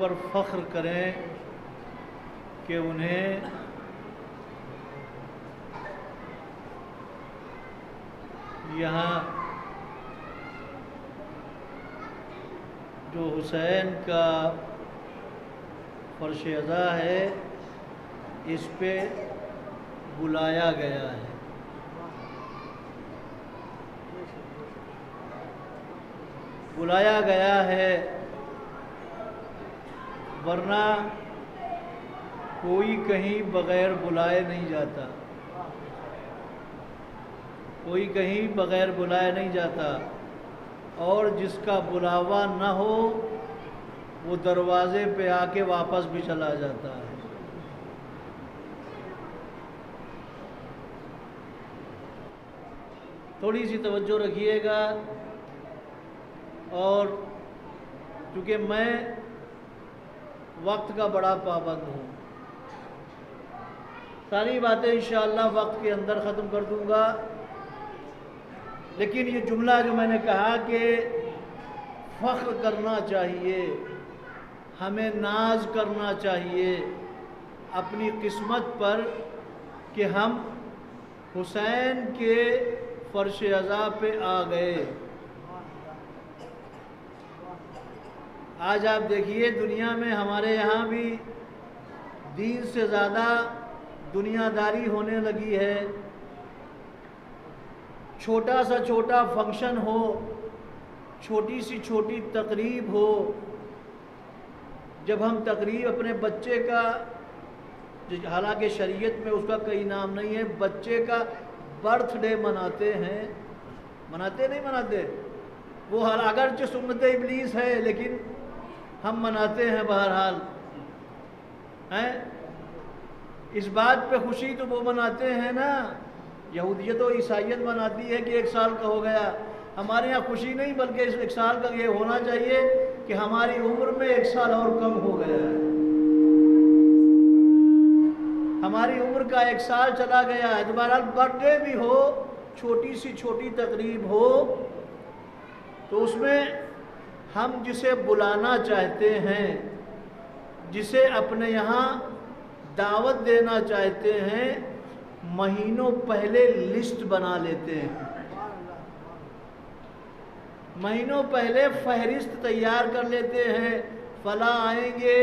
ऊपर फ़ख्र करें कि उन्हें यहाँ जो हुसैन का फर्श अज़ा है इस पे बुलाया गया है। बुलाया गया है, वरना कोई कहीं बग़ैर बुलाए नहीं जाता, कोई कहीं बग़ैर बुलाए नहीं जाता। और जिसका बुलावा न हो वो दरवाज़े पे आके वापस भी चला जाता है। थोड़ी सी तवज्जो रखिएगा। और चूँकि मैं वक्त का बड़ा पाबंद हूँ, सारी बातें इंशाअल्लाह वक्त के अंदर ख़त्म कर दूँगा। लेकिन ये जुमला जो मैंने कहा कि फ़ख्र करना चाहिए, हमें नाज करना चाहिए अपनी किस्मत पर कि हम हुसैन के फ़र्श अज़ा पे आ गए। आज आप देखिए दुनिया में हमारे यहाँ भी दीन से ज़्यादा दुनियादारी होने लगी है। छोटा सा छोटा फंक्शन हो, छोटी सी छोटी तकरीब हो, जब हम तकरीब अपने बच्चे का, हालांकि शरीयत में उसका कोई नाम नहीं है, बच्चे का बर्थडे मनाते हैं, मनाते नहीं मनाते, वो अगरचे सुन्नत इब्लीस है लेकिन हम मनाते हैं बहरहाल हैं। इस बात पे खुशी तो वो मनाते हैं ना, यहूदियत और ईसाइयत मनाती है कि 1 साल का हो गया। हमारे यहाँ खुशी नहीं बल्कि इस 1 साल का ये होना चाहिए कि हमारी उम्र में 1 साल और कम हो गया है, हमारी उम्र का 1 साल चला गया है। तो बहरहाल बर्थडे भी हो, छोटी सी छोटी तकरीब हो, तो उसमें हम जिसे बुलाना चाहते हैं, जिसे अपने यहाँ दावत देना चाहते हैं, महीनों पहले लिस्ट बना लेते हैं, महीनों पहले फहरिस्त तैयार कर लेते हैं। फ़लाँ आएंगे,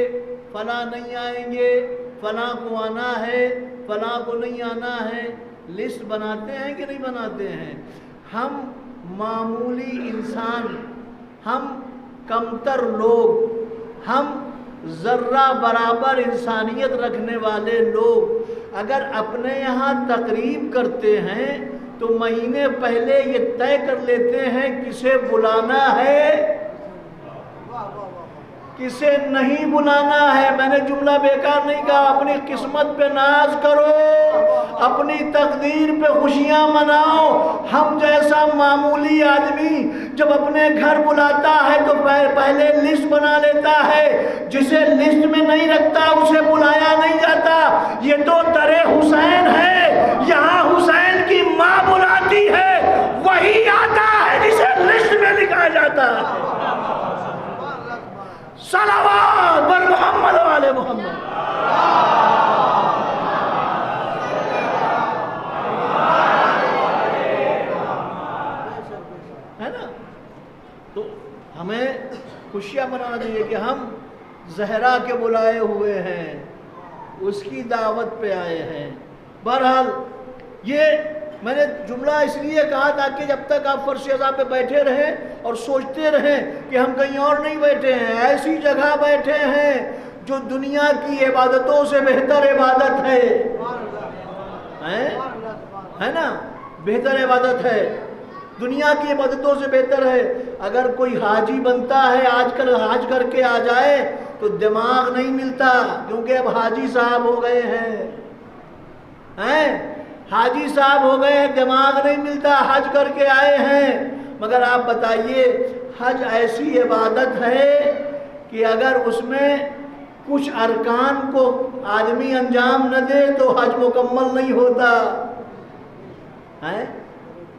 फ़लाँ नहीं आएंगे, फ़लाँ को आना है, फ़लाँ को नहीं आना है। लिस्ट बनाते हैं कि नहीं बनाते हैं? हम मामूली इंसान, हम कमतर लोग, हम ज़र्रा बराबर इंसानियत रखने वाले लोग अगर अपने यहाँ तकरीब करते हैं तो महीने पहले ये तय कर लेते हैं किसे बुलाना है, किसे नहीं बुलाना है। मैंने जुमला बेकार नहीं कहा। अपनी किस्मत पे नाज करो, अपनी तकदीर पे खुशियां मनाओ। हम जैसा मामूली आदमी जब अपने घर बुलाता है तो पहले लिस्ट बना लेता है, जिसे लिस्ट में नहीं रखता उसे बुलाया नहीं जाता। ये तो दरे हुसैन है, यहाँ हुसैन की माँ बुलाती है, वही आता है जिसे लिस्ट में लिखा जाता है। सलावत बर मोहम्मद वाले मोहम्मद। है ना? तो हमें खुशियां मनाना चाहिए कि हम ज़हरा के बुलाए हुए हैं, उसकी दावत पे आए हैं। बहरहाल ये मैंने जुमला इसलिए कहा ताकि जब तक आप फर्श अज़ा पे बैठे रहें और सोचते रहें कि हम कहीं और नहीं बैठे हैं, ऐसी जगह बैठे हैं जो दुनिया की इबादतों से बेहतर इबादत है ना? बेहतर इबादत है, दुनिया की इबादतों से बेहतर है। अगर कोई हाजी बनता है, आजकल हाज करके आ जाए तो दिमाग नहीं मिलता, क्योंकि अब हाजी साहब हो गए हैं, हाजी साहब हो गए हैं, दिमाग नहीं मिलता, हज करके आए हैं। मगर आप बताइए, हज ऐसी इबादत है कि अगर उसमें कुछ अरकान को आदमी अंजाम न दे तो हज मुकम्मल नहीं होता है।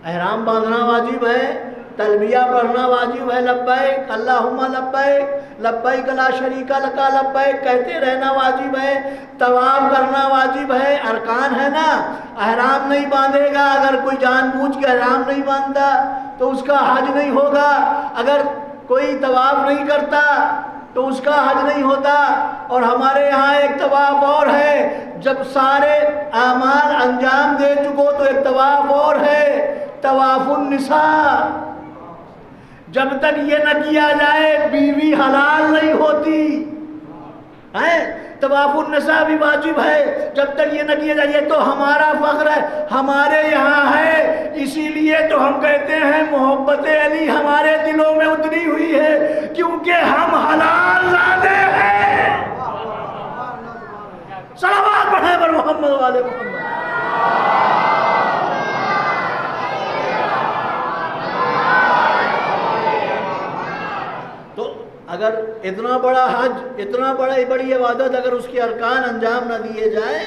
एहराम बांधना वाजिब है, तलबिया पढ़ना वाजिब है, लब्बैक अल्लाहुम्मा लब्बैक लब्बैक ला शरीका लका लब्बैक कहते रहना वाजिब है, तवाफ करना वाजिब है, अरकान है ना। अहराम नहीं बांधेगा, अगर कोई जानबूझ के अहराम नहीं बांधता तो उसका हज नहीं होगा। अगर कोई तवाफ नहीं करता तो उसका हज नहीं होता। और हमारे यहाँ एक तवाफ और है, जब सारे आमाल अंजाम दे चुको तो एक तवाफ और है, तवाफुन निसा। जब तक ये न किया जाए बीवी हलाल नहीं होती है। तवाफुन निसा भी वाजिब है, जब तक ये न किया जाए। तो हमारा फख्र है, हमारे यहाँ है, इसीलिए तो हम कहते हैं मोहब्बत अली हमारे दिलों में उतरी हुई है, क्योंकि हम हलाल ज़ादे हैं। सलावत पढ़े पर मोहम्मद वाले मोहम्मद। अगर इतना बड़ा हज, इतना बड़ी इबादत, अगर उसके अरकान अंजाम न दिए जाए,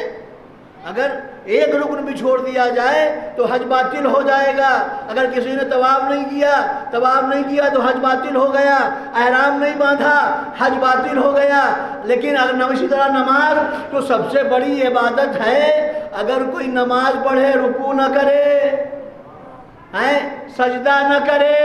अगर एक रुकन भी छोड़ दिया जाए तो हज बातिल हो जाएगा। अगर किसी ने तवाफ नहीं किया तो हज बातिल हो गया, अहराम नहीं बांधा हज बातिल हो गया। लेकिन अगर इसी तरह नमाज तो सबसे बड़ी इबादत है। अगर कोई नमाज पढ़े, रुकू न करे, सजदा न करे,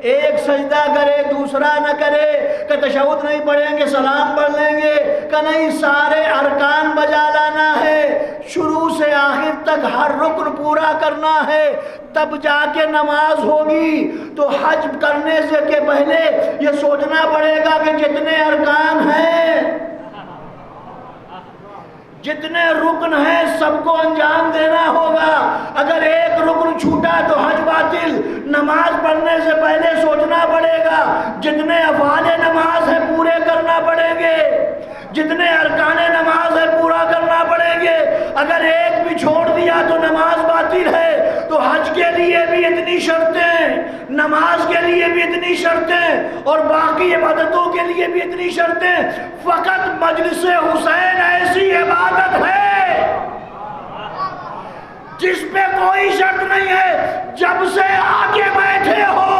एक सजदा करे दूसरा न करे, कि तशहुद नहीं पढ़ेंगे सलाम पढ़ लेंगे, कि नहीं सारे अरकान बजा लाना है, शुरू से आखिर तक हर रुकन पूरा करना है, तब जाके नमाज होगी। तो हज करने से के पहले ये सोचना पड़ेगा कि जितने अरकान हैं, जितने रुकन हैं, सबको अंजाम देना होगा। अगर एक रुकन छूटा तो हज बातिल। नमाज पढ़ने से पहले सोचना पड़ेगा, जितने अफ़ाले नमाज है पूरे करना पड़ेंगे, जितने अरकाने नमाज है पूरा करना पड़ेंगे। अगर एक भी छोड़ दिया तो नमाज बातिल है। तो हज के लिए भी इतनी शर्तें, नमाज के लिए भी इतनी शर्तें, और बाकी इबादतों के लिए भी इतनी शर्तें। फ़कत मजलिस हुसैन ऐसी इबादत है जिस पे कोई शर्त नहीं है। जब से आके बैठे हो,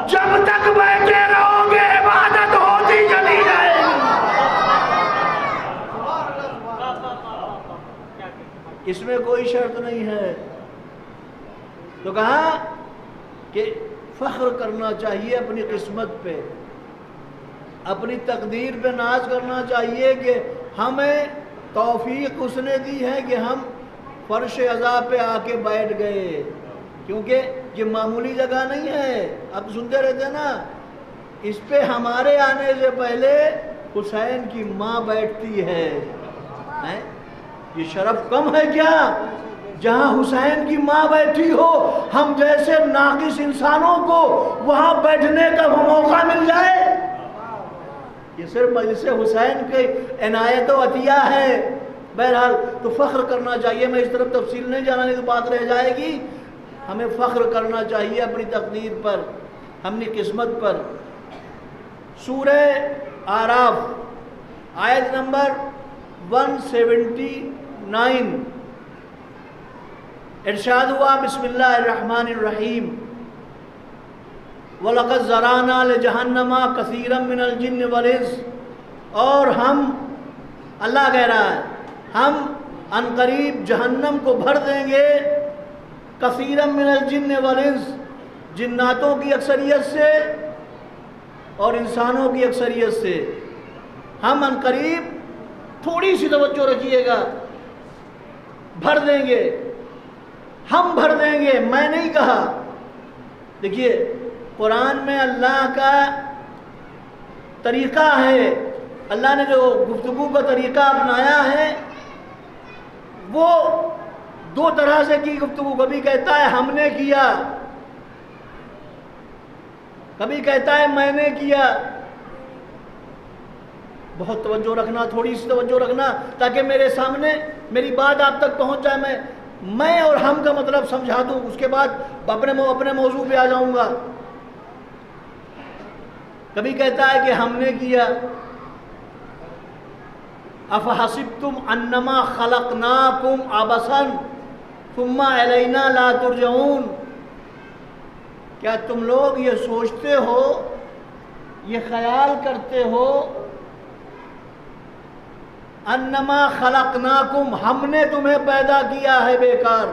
जब तक बैठे रहोगे, इबादत होती चली जाएगी। इसमें कोई शर्त नहीं है। तो कहा कि फख्र करना चाहिए अपनी किस्मत पे, अपनी तकदीर पे नाज करना चाहिए कि हमें तौफीक उसने दी है कि हम फर्श अज़ा पे आके बैठ गए। क्योंकि ये मामूली जगह नहीं है, अब सुनते रहते ना, इस पे हमारे आने से पहले हुसैन की माँ बैठती है। ये शरफ कम है क्या? जहाँ हुसैन की माँ बैठी हो, हम जैसे नाकिस इंसानों को वहाँ बैठने का मौका मिल जाए, ये सिर्फ मजलिस हुसैन के इनायत व अतिया है। बहरहाल तो फ़ख्र करना चाहिए। मैं इस तरफ तफसील नहीं जाना, नहीं तो बात रह जाएगी। हमें फ़ख्र करना चाहिए अपनी तकदीर पर, अपनी किस्मत पर। सूरह आराफ आयत नंबर 179 इरशाद हुआ, बिस्मिल्लाहिर्रहमानिर्रहीम, वलक़द ज़राना लिजहन्नमा कसीरम मिनल जिन्न वल इंस। और हम, अल्लाह कह रहा है, हम अनकरीब जहन्नम को भर देंगे कसीरम मिनल जिन्न वल इंस, जिन्नातों की अक्सरियत से और इंसानों की अक्सरियत से। हम अनकरीब, थोड़ी सी तवज्जो रखिएगा, भर देंगे, हम भर देंगे, मैं नहीं कहा। देखिए कुरान में अल्लाह का तरीक़ा है, अल्लाह ने जो गुफ्तगू का तरीक़ा अपनाया है वो दो तरह से की गुफ्तगू। कभी कहता है हमने किया, कभी कहता है मैंने किया। बहुत तवज्जो रखना, थोड़ी सी तवज्जो रखना, ताकि मेरे सामने मेरी बात आप तक पहुंच जाए। मैं और हम का मतलब समझा दूं, उसके बाद अपने मौजू पे आ जाऊंगा। कभी कहता है कि हमने किया, अफहसिब्तुम अन्नमा खलकनाकुम अबसन सुम्मा अलैना ला तुरजऊन। क्या तुम लोग ये सोचते हो, ये ख्याल करते हो, अन्नमा खलकनाकुम, हमने तुम्हें पैदा किया है बेकार,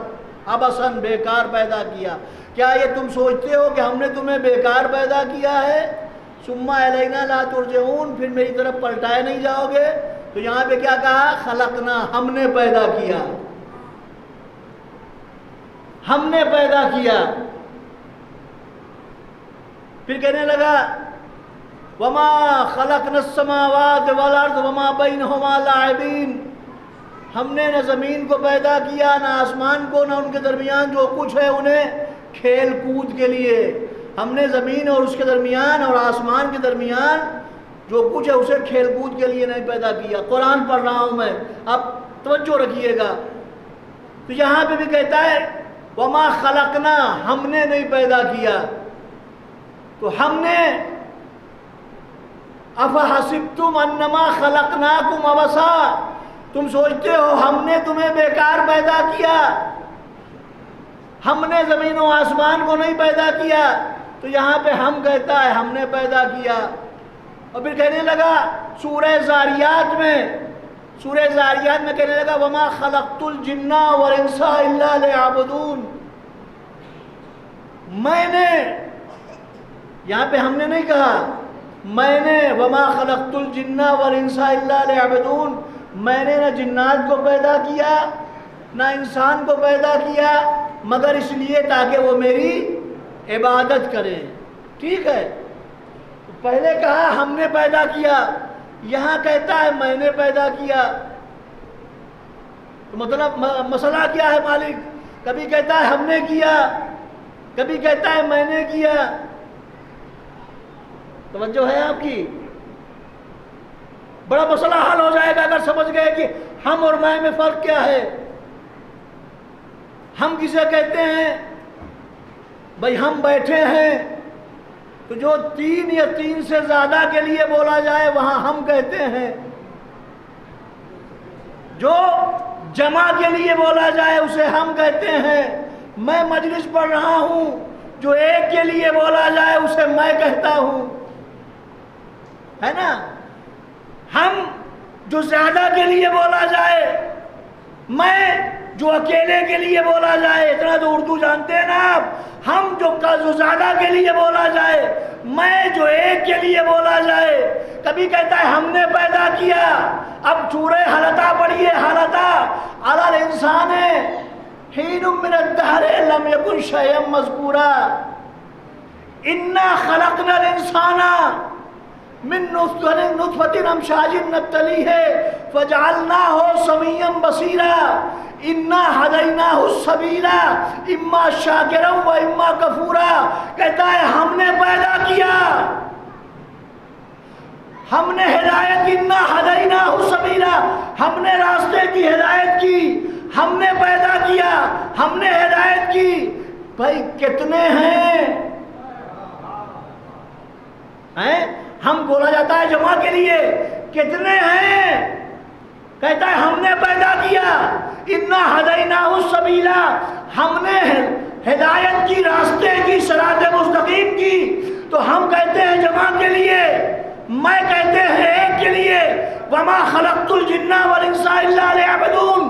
अबसन बेकार पैदा किया। क्या ये तुम सोचते हो कि हमने तुम्हें बेकार पैदा किया है? सुम्मा अलैना ला तुरजऊन, फिर मेरी तरफ पलटाए नहीं जाओगे। तो यहाँ पे क्या कहा? खलकना, हमने पैदा किया, हमने पैदा किया। फिर कहने लगा वमा खलकनस समावात वल अर्द वमा बैनहुमा लाइबीन, हमने न ज़मीन को पैदा किया, न आसमान को, न उनके दरमियान जो कुछ है उन्हें खेल कूद के लिए। हमने ज़मीन और उसके दरमियान और आसमान के दरमियान जो कुछ है उसे खेल कूद के लिए नहीं पैदा किया। कुरान पढ़ रहा हूँ मैं, अब तवज्जो रखिएगा। तो यहाँ पे भी कहता है वमा खलकना, हमने नहीं पैदा किया। तो हमने, अफहसिब्तुम अन्नमा खलकनाकुम अबसा, तुम सोचते हो हमने तुम्हें बेकार पैदा किया, हमने ज़मीन और आसमान को नहीं पैदा किया। तो यहाँ पे हम कहता है हमने पैदा किया। और फिर कहने लगा सूरह ज़ारियात में, सूरह ज़ारियात में कहने लगा वमा खलक़तुल जिन्ना वल इंसा इल्ला लियअबुदून, मैंने, यहाँ पे हमने नहीं कहा, मैंने, वमा खलक़तुल जिन्ना वल इंसा इल्ला लियअबुदून, मैंने न जिन्नात को पैदा किया ना इंसान को पैदा किया मगर इसलिए ताकि वो मेरी इबादत करें। ठीक है, पहले कहा हमने पैदा किया, यहाँ कहता है मैंने पैदा किया। तो मतलब मसला क्या है मालिक? कभी कहता है हमने किया, कभी कहता है मैंने किया। तवज्जो है आपकी? बड़ा मसला हल हो जाएगा अगर समझ गए कि हम और मैं में फर्क क्या है। हम किसे कहते हैं? भाई हम बैठे हैं तो जो 3 या 3 से ज्यादा के लिए बोला जाए वहां हम कहते हैं, जो जमा के लिए बोला जाए उसे हम कहते हैं। मैं मजलिस पढ़ रहा हूं, जो एक के लिए बोला जाए उसे मैं कहता हूं, है ना। हम जो ज्यादा के लिए बोला जाए, मैं जो अकेले के लिए बोला जाए, इतना तो उर्दू जानते हैं ना आप। हम जो ज्यादा के लिए बोला जाए, मैं जो एक के लिए बोला जाए। कभी कहता है हमने पैदा किया। अब सूरह हलता पढ़िए, हलता अलल इंसान हीनुम मिनद दहर लम यकुन शयअन मज़कूरा इन्ना खलक़नल इंसाना मिन नुत्फ़तिन अमशाजिन नब्तलीहि फजअलनाहु समीअन बसीरा इन्ना हदैनाहु सबीला इम्मा शाकिरन व इम्मा कफूरा। कहता है हमने पैदा किया, हमने हिदायत की, इन्ना हदैनाहु सबीला, हमने रास्ते की हिदायत की, हमने पैदा किया, हमने हिदायत की। भाई कितने हैं? हम बोला जाता है जमा के लिए, कितने हैं? कहता है हमने पैदा किया, इन्ना हदैनाहु सबीला, हमने हिदायत की, रास्ते की, सिरात मुस्तकीम की। तो हम कहते हैं जमा के लिए, मैं कहते हैं एक के लिए। वमा खलक़तुल जिन्ना वल इंसा इल्ला लियअबुदून,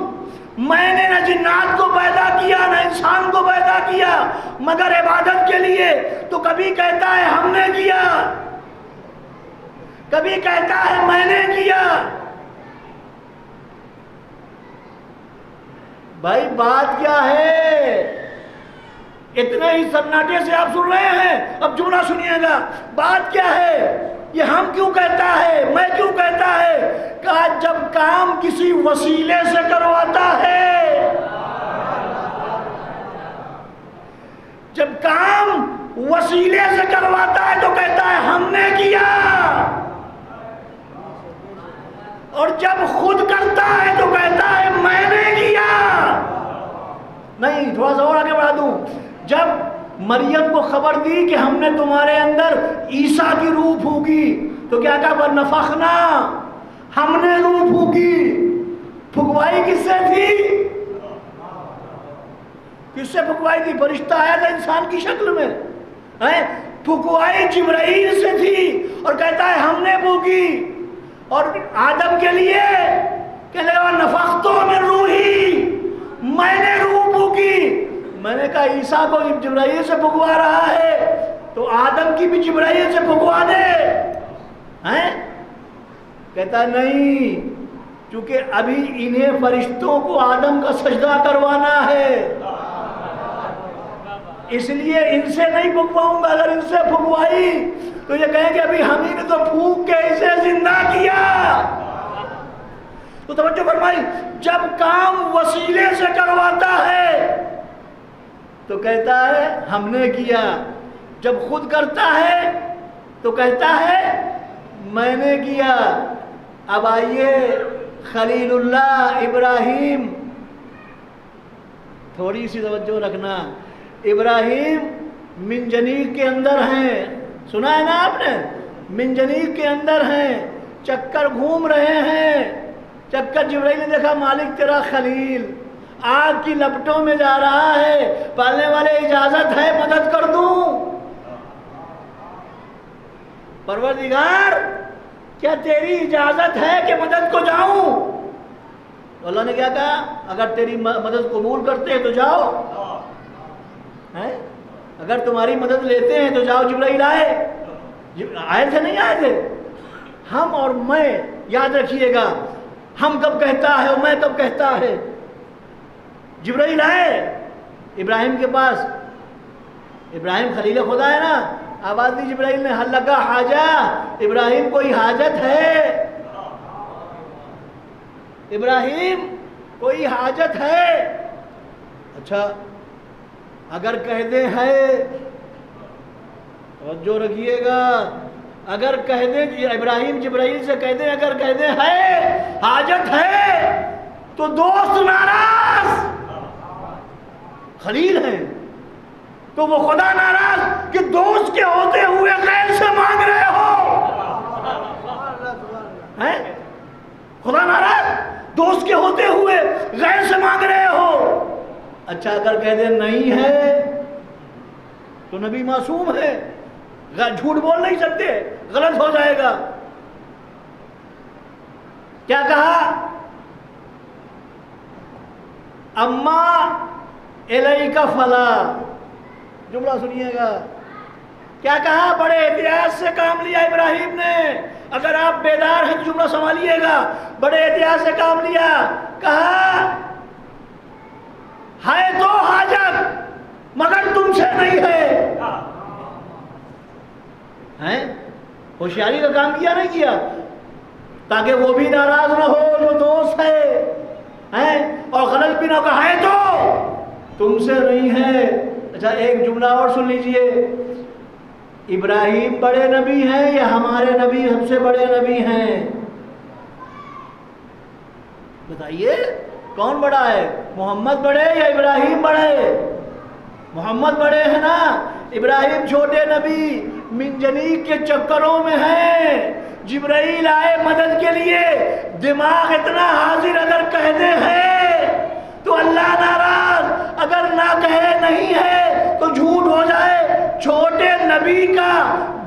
मैंने न जिन्नात को पैदा किया न इंसान को पैदा किया मगर इबादत के लिए। तो कभी कहता है हमने किया, कभी कहता है मैंने किया। भाई बात क्या है? इतने ही सन्नाटे से आप सुन रहे हैं, अब जुमला सुनिएगा। बात क्या है? ये हम क्यों कहता है, मैं क्यों कहता है? कहा जब काम किसी वसीले से करवाता है, जब काम वसीले से करवाता है तो कहता है हमने किया, और जब खुद करता है तो कहता है मैंने किया। नहीं, थोड़ा सा और आगे बढ़ा दूं। जब मरियम को खबर दी कि हमने तुम्हारे अंदर ईसा की रूह फूकी, तो क्या कहा? वनफ़ख़ना, हमने रूह फूकी। फुकवाई किससे थी? किससे फुकवाई थी? फरिश्ता आया था इंसान की शक्ल में, फुकवाई जिब्राइल से थी और कहता है हमने फूकी। और आदम के लिए कहने लगा नफख्तो में रूही, मैंने रूह फूकी। मैंने कहा ईसा को जिब्राइल से फुकवा रहा है तो आदम की भी जिब्राइल से फुकवा दे। हैं? कहता नहीं, क्योंकि अभी इन्हें फरिश्तों को आदम का सजदा करवाना है, इसलिए इनसे नहीं फुकवाऊंगा। अगर इनसे फुकवाई तो ये कहेंगे अभी हम ही ने तो फूंक के इसे जिंदा किया। तो तवज्जो फरमाई, जब काम वसीले से करवाता है तो कहता है हमने किया, जब खुद करता है तो कहता है मैंने किया। अब आइए खलीलुल्लाह इब्राहिम, थोड़ी सी तवज्जो रखना। इब्राहिम मिंजनीक के अंदर हैं, सुना है ना आपने? मिंजनीक के अंदर हैं, चक्कर घूम रहे हैं। चक्कर जिब्राइल ने देखा मालिक तेरा खलील आग की लपटों में जा रहा है, पालने वाले इजाजत है मदद कर दूं? परवरदिगार क्या तेरी इजाजत है कि मदद को जाऊं? तो अल्लाह ने क्या कहा, अगर तेरी मदद कबूल करते हैं तो जाओ, हैं? अगर तुम्हारी मदद लेते हैं तो जाओ। जिब्राइल आए थे नहीं आए थे? हम और मैं, याद रखिएगा, हम कब कहता है और मैं कब कहता है। जिब्राइल आए इब्राहिम के पास, इब्राहिम खलील खुदा है ना, आवाज दी जिब्राइल ने, हल लगा हाजा, इब्राहिम कोई हाजत है? इब्राहिम कोई हाजत है? अच्छा अगर कह दे है, और जो रखिएगा, अगर कह दे इब्राहिम जिब्राइल से कह दे, अगर कह दे है हाजत है तो दोस्त नाराज, खलील है तो वो खुदा नाराज कि दोस्त के होते हुए गैर से मांग रहे हो, हैं? खुदा नाराज, दोस्त के होते हुए गैर से मांग रहे हो। अच्छा अगर कह दे नहीं है तो नबी मासूम है, झूठ बोल नहीं सकते, गलत हो जाएगा। क्या कहा, अम्मा इलैका फला, जुमला सुनिएगा। क्या कहा, बड़े एहतियात से काम लिया इब्राहिम ने। अगर आप बेदार हैं तो जुमला संभालिएगा, बड़े एहतियात से काम लिया। कहा है तो हाजत मगर तुमसे नहीं है, हैं? होशियारी का काम किया नहीं किया, ताकि वो भी नाराज ना हो जो दोस्त है, हैं? और गलत भी ना कहा है तो तुमसे नहीं है। अच्छा एक जुमला और सुन लीजिए, इब्राहिम बड़े नबी हैं या हमारे नबी हमसे बड़े नबी हैं? बताइए कौन बड़ा है, मोहम्मद बड़े या इब्राहिम बड़े? मोहम्मद बड़े हैं ना, इब्राहिम छोटे नबी मिंजनीक के चक्करों में हैं। जिब्राइल आए मदद के लिए, दिमाग इतना हाजिर, अगर कहते हैं तो अल्लाह नाराज, अगर ना कहे नहीं है तो झूठ हो जाए। छोटे नबी का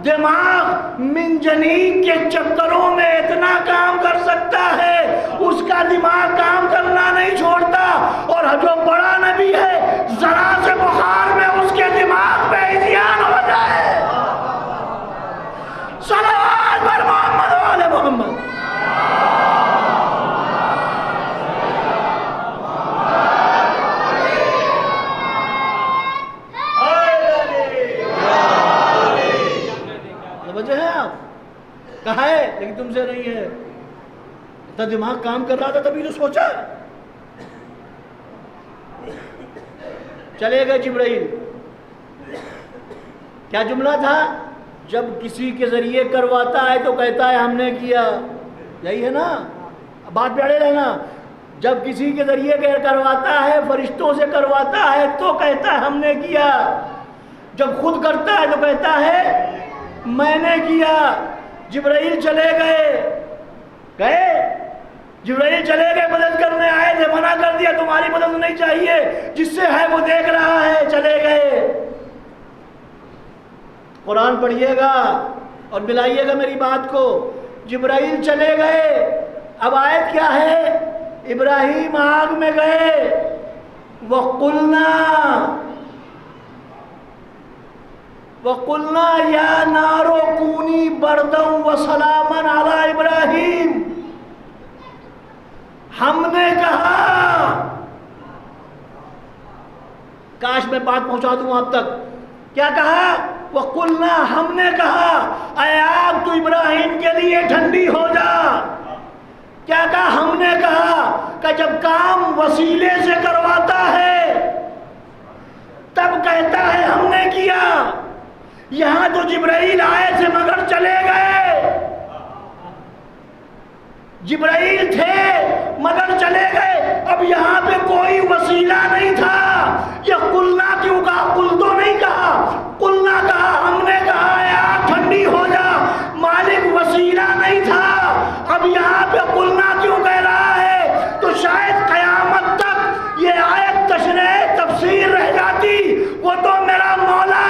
दिमाग मिंजनीक के चक्करों में इतना काम कर सकता है, उसका दिमाग काम करना नहीं छोड़ता। और जो बड़ा नबी है, जरा से बुखार में उसके दिमाग पे इज़्यान हो जाए। सलावत पर मोहम्मद वाले मोहम्मद। वजह है आप कहा है लेकिन तुमसे नहीं है। इतना दिमाग काम कर रहा था तभी तो सोचा। चले गए जिब्राइल। क्या जुमला था, जब किसी के जरिए करवाता है तो कहता है हमने किया, यही है ना बात पे अड़े रहना। जब किसी के जरिए करवाता है, फरिश्तों से करवाता है तो कहता है हमने किया। जब खुद करता है तो कहता है मैंने किया। जिब्राइल चले गए, जिब्राइल चले गए, मदद करने आए थे, मना कर दिया तुम्हारी मदद नहीं चाहिए, जिससे है वो देख रहा है, चले गए। कुरान पढ़िएगा और मिलाइएगा मेरी बात को। जिब्राइल चले गए, अब आयत क्या है? इब्राहिम आग में गए, वकुल्ना या नारो कूनी बरदम व सलामन अला इब्राहिम। हमने कहा, काश मैं बात पहुंचा दूं आप तक। क्या कहा? वकुल्ना, हमने कहा, ऐ आग तू इब्राहिम के लिए ठंडी हो जा। क्या कहा? हमने कहा कि जब काम वसीले से करवाता है तब कहता है हमने किया। यहां तो जिब्राइल आए थे मगर चले गए, जिब्राइल थे मगर चले गए। अब यहां पे कोई वसीला नहीं था। यह कुलना क्यों कहा? कुल तो नहीं कहा, कुलना कहा, हमने कहा यार ठंडी हो जा। मालिक वसीला नहीं था। अब यहां पे कुलना क्यों कह रहा है? तो शायद कयामत तक ये आयत तशरीह तफसीर रह जाती। वो तो मेरा मौला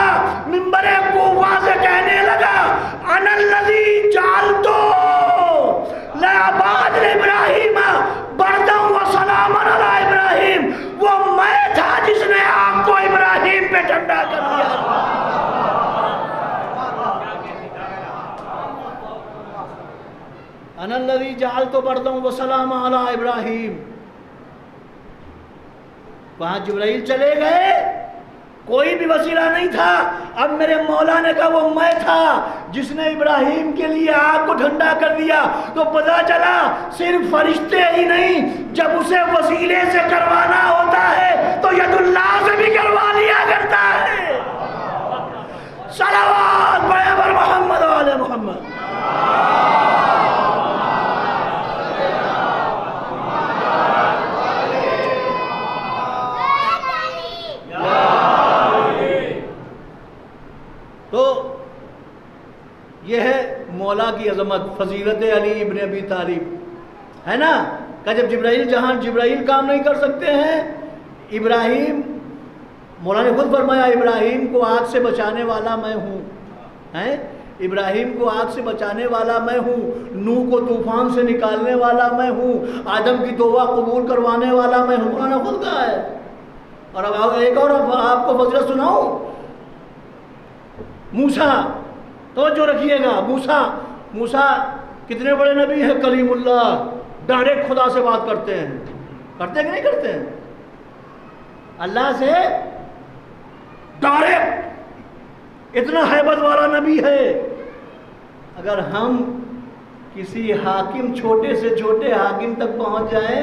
मिंबरे कूफा से कहने लगा, अनल्लज़ी जालतो लअबाद इब्राहिम बरदम व सलामन अला इब्राहिम। वो मैं था जिसने आग को इब्राहिम पे ठंडा कर दिया। अनल्लज़ी जालतो बरदम व सलामन अला इब्राहिम। वहां जिब्राइल चले गए, कोई भी वसीला नहीं था। अब मेरे मौला ने कहा वो मैं था जिसने इब्राहिम के लिए आग को ठंडा कर दिया। तो पता चला सिर्फ फरिश्ते ही नहीं, जब उसे वसीले से करवाना होता है तो यदुल्लाह से भी करवा लिया करता है। सलावत पढ़े पर मोहम्मद वाले मोहम्मद। तो यह है मौला की अजमत, फजीलत अली इब्न अबी तालिब, है ना। कि जब जिब्राइल, जहां जिब्राइल काम नहीं कर सकते हैं, इब्राहिम, मौला ने खुद फरमाया इब्राहिम को आग से बचाने वाला मैं हूँ, हैं, इब्राहिम को आग से बचाने वाला मैं हूँ, नूह को तूफान से निकालने वाला मैं हूँ, आदम की तौबा कबूल करवाने वाला मैं हूँ। मौला ने खुद कहा है। और अब एक और आपको फजीलत सुनाऊं। मूसा, तो जो रखिएगा, मूसा कितने बड़े नबी हैं, कलीमुल्लाह, डायरेक्ट खुदा से बात करते हैं। करते कि नहीं करते हैं? अल्लाह से डायरेक्ट, इतना हैबत वाला नबी है। अगर हम किसी हाकिम, छोटे से छोटे हाकिम तक पहुंच जाए,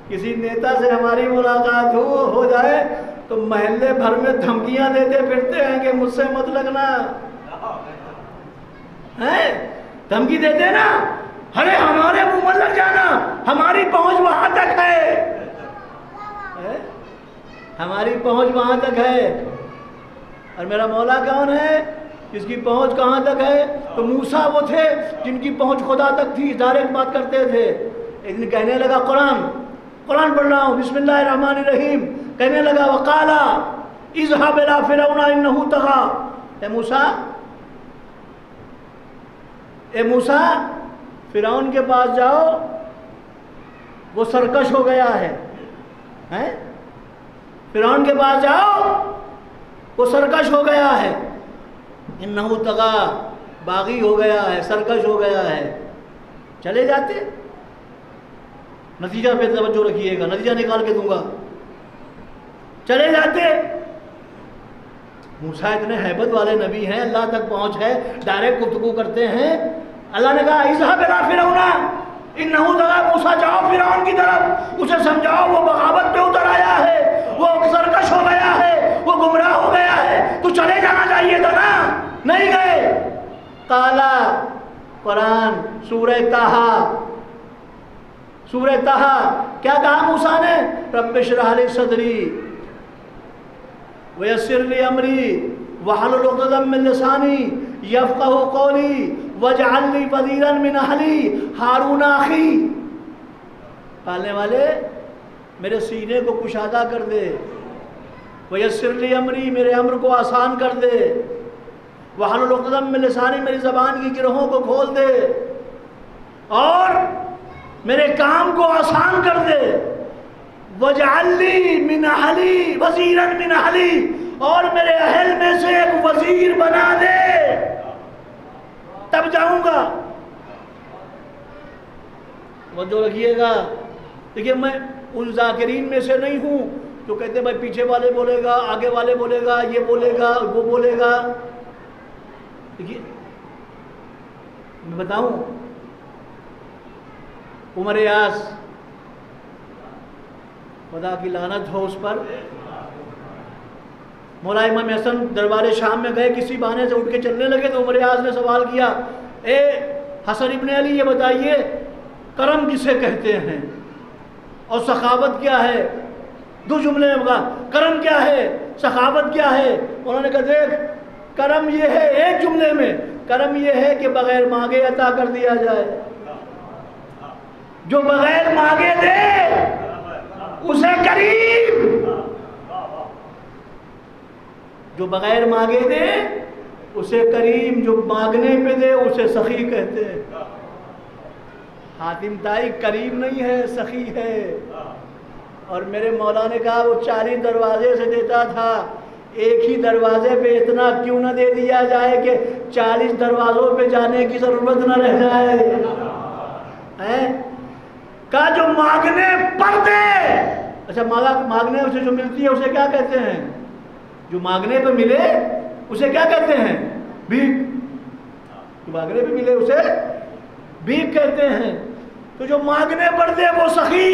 किसी नेता से हमारी मुलाकात हो जाए तो महल्ले भर में धमकियां देते फिरते हैं कि मुझसे मत लगना, है धमकी देते ना, अरे हमारे मुंह मत लग जाना, हमारी पहुंच वहां तक है, हमारी पहुंच वहां तक है। और मेरा मौला कौन है जिसकी पहुंच कहां तक है? तो मूसा वो थे जिनकी पहुंच खुदा तक थी, डायरेक्ट बात करते थे। एक दिन कहने लगा, कुरान पढ़ रहा हूँ, बिस्मिल्लाहिर्रहमानिर्रहीम, कहने लगा, वकाला इज़हब इला फिरौन इन्नहु तग़ा। ए मूसा फिरौन के पास जाओ, वो सरकश हो गया है, हैं? फिरौन के पास जाओ, वो सरकश हो गया है, इन्नहु तग़ा, बागी हो गया है, सरकश हो गया है। चले जाते, नतीजा पे तवज्जो रखिएगा, नतीजा निकाल के दूंगा। चले जाते, मूसा इतने हैबत वाले नबी हैं, अल्लाह तक पहुंच है, डायरेक्ट गुफ्तगू करते हैं। अल्लाह ने कहा, इज़हब इला फिरौन इन्नहु तग़ा, मूसा जाओ फिरौन की तरफ, उसे समझाओ वो बगावत पे उतर आया है, वो सरकश हो गया है, वो गुमराह हो गया है, तो चले जाना चाहिए था ना, नहीं गए। काला, कुरान सूरह ताहा, क्या कहा मूसा ने? रब्बि इश्रह ली सदरी व यस्सिर ली अमरी वहलुल उक़दतम मिन लिसानी यफ़क़हू क़ौली वजअल ली वज़ीरन मिन अहली हारून अख़ी। पालने वाले, मेरे सीने को कुशादा कर दे, वयस्सिर ली अमरी, मेरे अम्र को आसान कर दे। वहलुल उक़दम मिन लिसानी, मेरी ज़बान की गिरहों को खोल दे और मेरे काम को आसान कर दे। वजअल्ली मिन अहली वज़ीरन मिन अहली, और मेरे अहल में से एक वज़ीर बना दे, तब जाऊंगा। वजह रखिएगा, देखिए मैं उन ज़ाकिरीन में से नहीं हूँ जो कहते भाई पीछे वाले बोलेगा, आगे वाले बोलेगा, ये बोलेगा, वो बोलेगा। देखिए मैं बताऊं, उमर यास, खुदा की लानत हो उस पर, मौला इमाम हसन दरबार शाम में गए, किसी बहाने से उठ के चलने लगे तो उमर यास ने सवाल किया, ए हसन इब्न अली, ये बताइए करम किसे कहते हैं और सखावत क्या है? दो जुमले में कहा करम क्या है, सखावत क्या है। उन्होंने कहा देख, करम ये है, एक जुमले में, करम ये है कि बगैर मांगे अता कर दिया जाए। जो बगैर मांगे दे उसे करीम, जो बगैर मांगे दे उसे करीम, जो मांगने पे दे उसे सखी कहते हैं। हातिम ताई करीम नहीं है, सखी है। और मेरे मौला ने कहा वो 40 दरवाजे से देता था, एक ही दरवाजे पे इतना क्यों न दे दिया जाए कि 40 दरवाजों पे जाने की जरूरत न रह जाए। हैं? कहा जो मांगने पर दे। अच्छा, मांगने उसे जो मिलती है उसे क्या कहते हैं? जो मांगने पे मिले उसे क्या कहते हैं? भीख। जो मांगने पे मिले उसे भीख कहते हैं। तो जो मांगने पर दे वो सखी,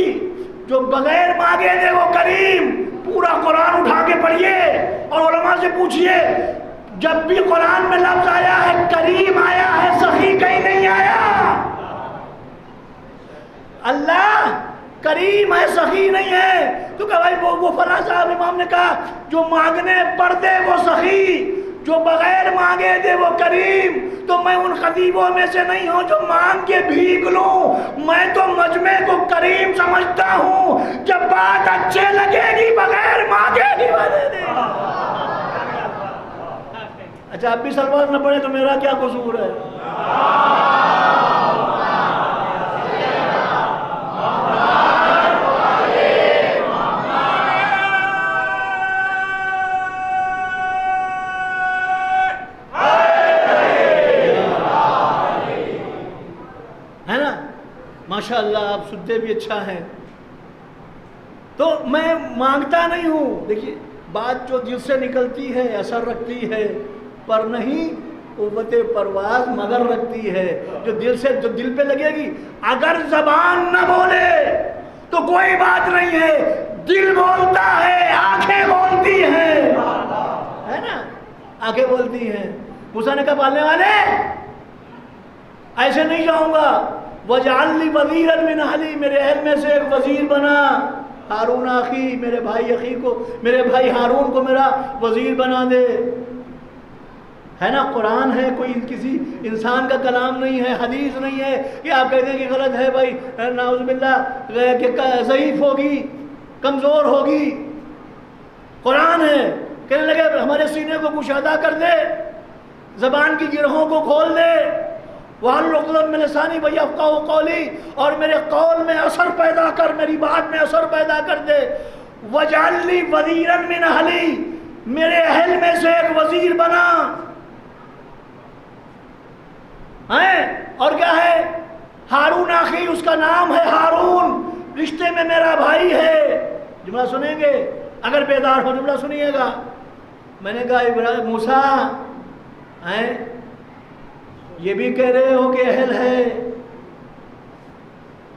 जो बगैर मांगे दे वो करीम। पूरा कुरान उठा के पढ़िए और उलमा से पूछिए, जब भी कुरान में लफ्ज आया है करीम आया है, सखी कहीं नहीं आया। अल्लाह करीम है, सखी नहीं है। तो कहा भाई वो फला साहब इमाम ने कहा जो मांगने पर दे वो सखी, जो बगैर मांगे दे वो करीम। तो मैं उन खतीबों में से नहीं हूं जो मांग के भीग लूं। मैं तो मजमे को करीम समझता हूं। जब बात अच्छे लगेगी बगैर मांगे ही बने दे। अच्छा, अब भी सलवार न पड़े तो मेरा क्या कसूर है? माशाअल्लाह, आप सुनते भी अच्छा हैं। तो मैं मांगता नहीं हूँ। देखिए, बात जो दिल से निकलती है असर रखती है, पर नहीं कुव्वत परवाज़ मगर रखती है। जो दिल से, जो दिल पे लगेगी। अगर जबान न बोले तो कोई बात नहीं है, दिल बोलता है, आंखें बोलती हैं, है ना? आंखें बोलती हैं। मूसा ने कहा पालने वाले ऐसे नहीं जाऊंगा। वजअल्नी वज़ीरन मिन अहली, मेरे अहल में से एक वज़ीर बना। हारून आखी, मेरे भाई हारून को मेरा वज़ीर बना दे। है ना? कुरान है, कोई किसी इंसान का कलाम नहीं है, हदीस नहीं है कि आप कहते हैं कि गलत है भाई, नाउज़ुबिल्लाह, कि ज़ईफ़ होगी, कमज़ोर होगी। कुरान है। कहने लगे हमारे सीने को कुशादा कर दे, ज़बान की गिरहों को खोल दे, वहलुल उक़दम मिन लिसानी यफ़क़हू क़ौली, और मेरे कौल में असर पैदा कर, मेरी बात में असर पैदा कर दे। वजअल्नी वज़ीरन मिन अहली, मेरे अहल में से एक वज़ीर बना है। और क्या है? हारून आखी, उसका नाम है हारून, रिश्ते में मेरा भाई है। जुमला सुनेंगे, अगर बेदार हो जुमला सुनिएगा। मैंने कहा इब्राहिम मूसा हैं, ये भी कह रहे हो कि अहल है,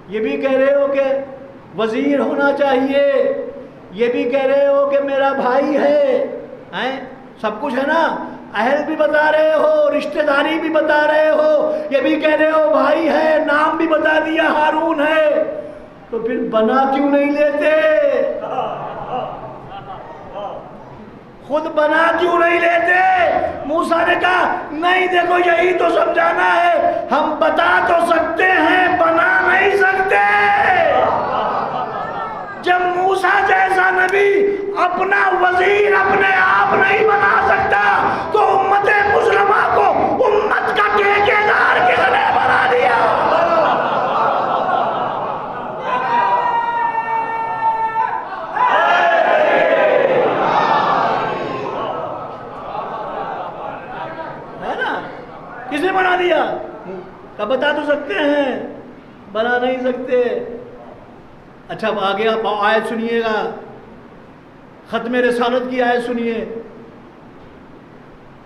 ये भी कह रहे हो कि वज़ीर होना चाहिए, ये भी कह रहे हो कि मेरा भाई है, हैं? सब कुछ है ना? अहल भी बता रहे हो, रिश्तेदारी भी बता रहे हो, ये भी कह रहे हो भाई है, नाम भी बता दिया हारून है। तो फिर बना क्यों नहीं लेते? खुद बना क्यों नहीं लेते? मूसा ने कहा नहीं, देखो यही तो समझाना है, हम बता तो सकते हैं, बना नहीं सकते। जब मूसा जैसा नबी अपना वजीर अपने आप नहीं बना सकता तो उम्मत मुस्लिमा को उम्मत का ठेकेदार किसने बना दिया? है ना? किसने बना दिया? क्या बता तो सकते हैं, बना नहीं सकते। अच्छा अब आगे आप आयत सुनिएगा, खत्म रिसालत की आयत सुनिए।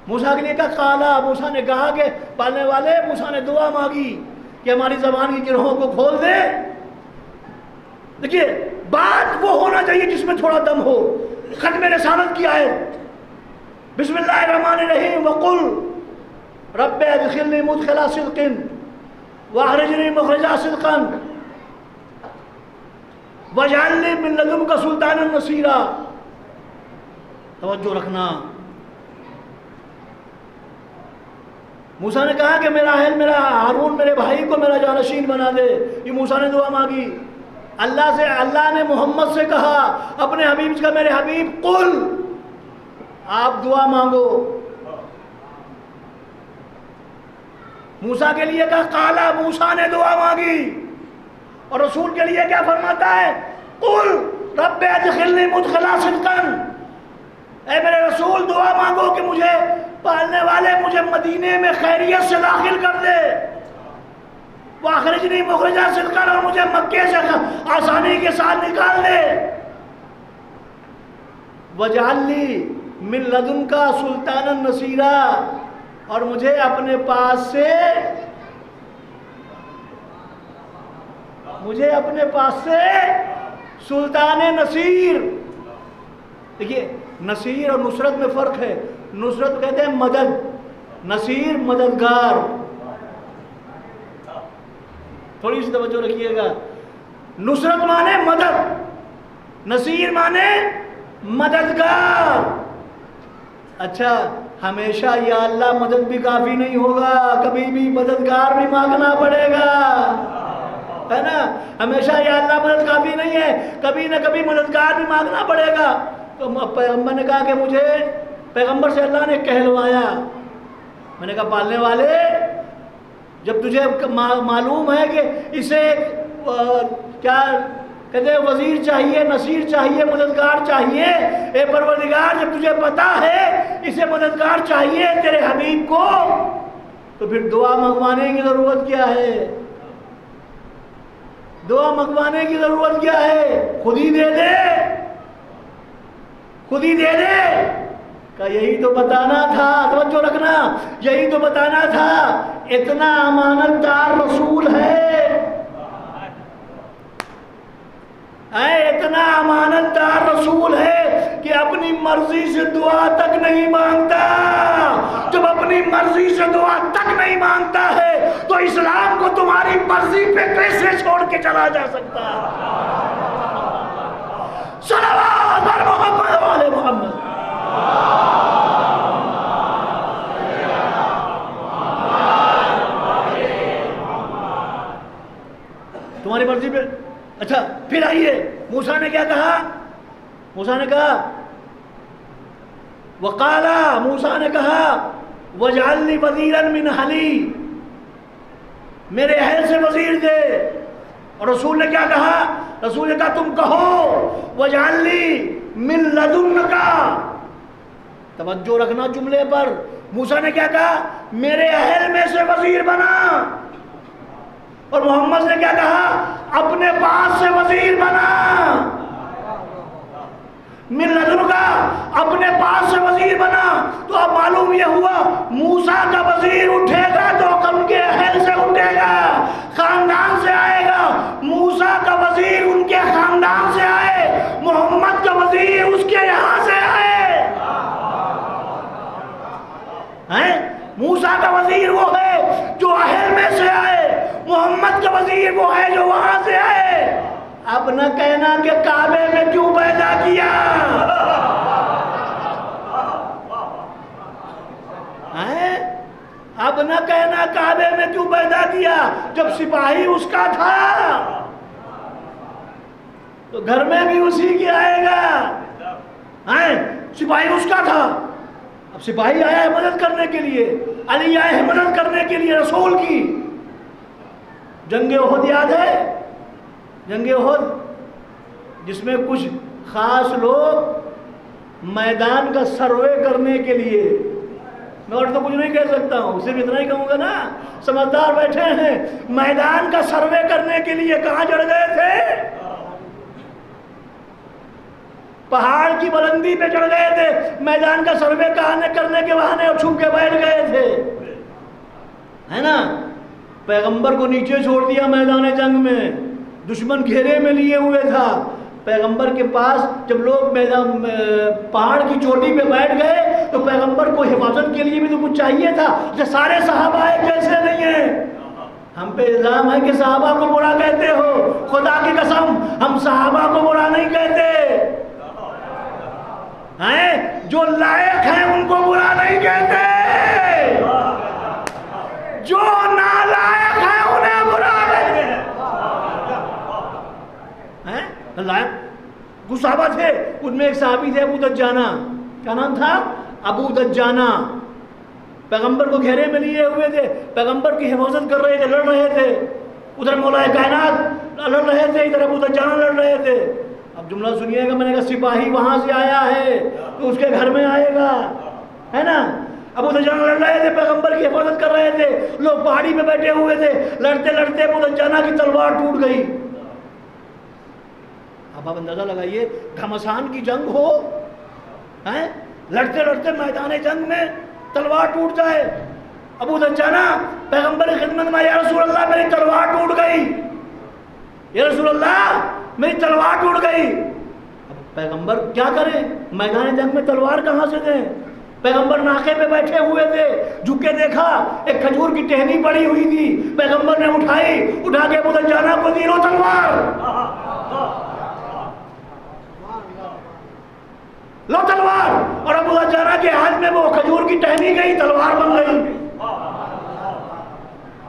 मूसा के लिए कहा काला, मूसा ने कहा कि पालने वाले, मूसा ने दुआ मांगी कि हमारी जबान की गिरोहों को खोल दे। देखिए बात वो होना चाहिए जिसमें थोड़ा दम हो। खत्म रिसालत की आयत, बिस्मिल्लाहिर्रहमानिर्रहीम, वकुल रब्बे अदखिलनी मुदखिला सिद्किन वअखरिजनी मुखरिजा सिद्कन वजअलनी मिन लदुनका सुल्तानन नसीरा। तवज्जो रखना। मूसा ने कहा कि मेरा अहल, मेरा हारून, मेरे भाई को मेरा जानशीन बना दे। ये मूसा ने दुआ मांगी अल्लाह से। अल्लाह ने मोहम्मद से कहा, अपने हबीब का, मेरे हबीब कुल आप दुआ मांगो। मूसा के लिए कहा काला, मूसा ने दुआ मांगी। और रसूल के लिए क्या फरमाता है? कुल रब्बे अदखिलनी मुदखिला सिद्कन, ऐ मेरे रसूल दुआ मांगो कि मुझे पालने वाले मुझे मदीने में खैरियत से दाखिल कर दे। वअखरिजनी मुखरिजा सिद्कन, और मुझे मक्के से आसानी के साथ निकाल दे। वजअलनी मिन लदुनका सुल्तानन नसीरा, और मुझे अपने पास से सुल्तान नसीर। देखिए नसीर और नुसरत में फर्क है। नुसरत कहते हैं मदद, नसीर मददगार। थोड़ी सी तवज्जो रखिएगा। नुसरत माने मदद, नसीर माने मददगार। अच्छा हमेशा या अल्लाह मदद भी काफी नहीं होगा, कभी भी मददगार भी मांगना पड़ेगा, है ना? हमेशा या अल्लाह मदद काफी नहीं है, कभी ना कभी मददगार भी मांगना पड़ेगा। तो पैगम्बर ने कहा कि मुझे, पैगम्बर से अल्लाह ने कहलवाया। मैंने कहा पालने वाले, जब तुझे मालूम है कि इसे क्या कहते हैं, वजीर चाहिए, नसीर चाहिए, मददगार चाहिए, ए परवरदिगार जब तुझे पता है इसे मददगार चाहिए तेरे हबीब को, तो फिर दुआ मंगवाने की जरूरत क्या है? दुआ मंगवाने की जरूरत क्या है? खुद ही दे दे, खुद ही दे दे। का यही तो बताना था, तवज्जो रखना, यही तो बताना था। इतना अमानतदार रसूल है, इतना अमानतदार रसूल है कि अपनी मर्जी से दुआ तक नहीं मांगता। जब अपनी मर्जी से दुआ तक नहीं मांगता है तो इस्लाम को तुम्हारी मर्जी पे कैसे छोड़ के चला जा सकता? सल्लल्लाहु अलैहि मोहम्मद। तुम्हारी मर्जी पे। अच्छा फिर आइए, मूसा ने क्या कहा? मूसा ने कहा वकाला, मूसा ने कहा वजअलनी वज़ीरन मिन अहली, मेरे अहल से वजीर दे। और रसूल ने क्या कहा? रसूल ने कहा तुम कहो वजअलनी मिन लदुनका। तवज्जो रखना जुमले पर। मूसा ने क्या कहा? मेरे अहल में से वजीर बना। और मोहम्मद ने क्या कहा? अपने पास से वजीर बना। मिन लदुनका, अपने पास से वजीर बना। तो अब मालूम यह हुआ मूसा का वजीर उठेगा तो उनके अहल से उठेगा, खानदान से आएगा। मूसा का वजीर उनके खानदान से आए, मोहम्मद का वजीर उसके यहां से आए। हैं? मूसा का वजीर वो है जो अहल में से आए, मोहम्मद का वजीर वो है जो वहां से आए। अब न कहना कि काबे में क्यों पैदा किया है? अब न कहना काबे में क्यों पैदा किया, जब सिपाही उसका था तो घर में भी उसी की आएगा। सिपाही उसका था। अब सिपाही आया है मदद करने के लिए, अली आए हैं मदद करने के लिए रसूल की। जंगे उहद याद है? जंगे उहद, जिसमें कुछ खास लोग मैदान का सर्वे करने के लिए, मैं और तो कुछ नहीं कह सकता हूँ, सिर्फ इतना ही कहूँगा ना, समझदार बैठे हैं, मैदान का सर्वे करने के लिए कहाँ चढ़ गए थे? पहाड़ की बुलंदी पे चढ़ गए थे, मैदान का सर्वे करने के बहाने और छुप के बैठ गए थे, है ना। पैगंबर को नीचे छोड़ दिया मैदान जंग में, दुश्मन घेरे में लिए हुए था। पैगंबर के पास जब लोग पहाड़ की चोटी पे बैठ गए तो पैगंबर को हिफाजत के लिए भी तो कुछ चाहिए था। जैसे सारे सहाबा एक जैसे नहीं है। हम पे इल्जाम है कि सहाबा को बुरा कहते हो, खुदा की कसम हम सहाबा को बुरा नहीं कहते हैं, जो लायक हैं उनको बुरा नहीं कहते, जो नालायक हैं उन्हें बुरा कहते हैं। लायक कुछ सहाबा थे, उनमें एक सहाबी थे अबू दज्जाना, क्या नाम था? अबू दज्जाना। पैगंबर को घेरे में लिए हुए थे, पैगंबर की हिफाजत कर रहे थे, लड़ रहे थे। उधर मौलाए कायनात लड़ रहे थे, इधर अबू दज्जाना लड़ रहे थे। अब जुमला सुनिएगा, मैंने कहा सिपाही वहां से आया है तो उसके घर में आएगा, है ना। अबू दज्जाना लड़ रहे थे, पैगंबर की हिफाजत कर रहे थे, लोग पहाड़ी पे बैठे हुए थे। लड़ते लड़ते अबू दज्जाना की तलवार टूट गई। अब आप अंदाजा लगाइए, घमासान की जंग हो, हैं, लड़ते लड़ते मैदान जंग में तलवार टूट जाए। अबू दज्जाना पैगंबर की खिदमत में, या रसूल अल्लाह मेरी तलवार टूट गई, या रसूल अल्लाह मेरी तलवार टूट गई। अब पैगंबर क्या करें, मैदान जंग में तलवार कहां से दें? पैगंबर नाके पे बैठे हुए थे, झुके देखा एक खजूर की टहनी पड़ी हुई थी, पैगंबर ने उठाई, उठा के अबू दज्जाना को दी, लो तलवार, लो तलवार। और अबू दज्जाना के हाथ में वो खजूर की टहनी गई, तलवार बन गई,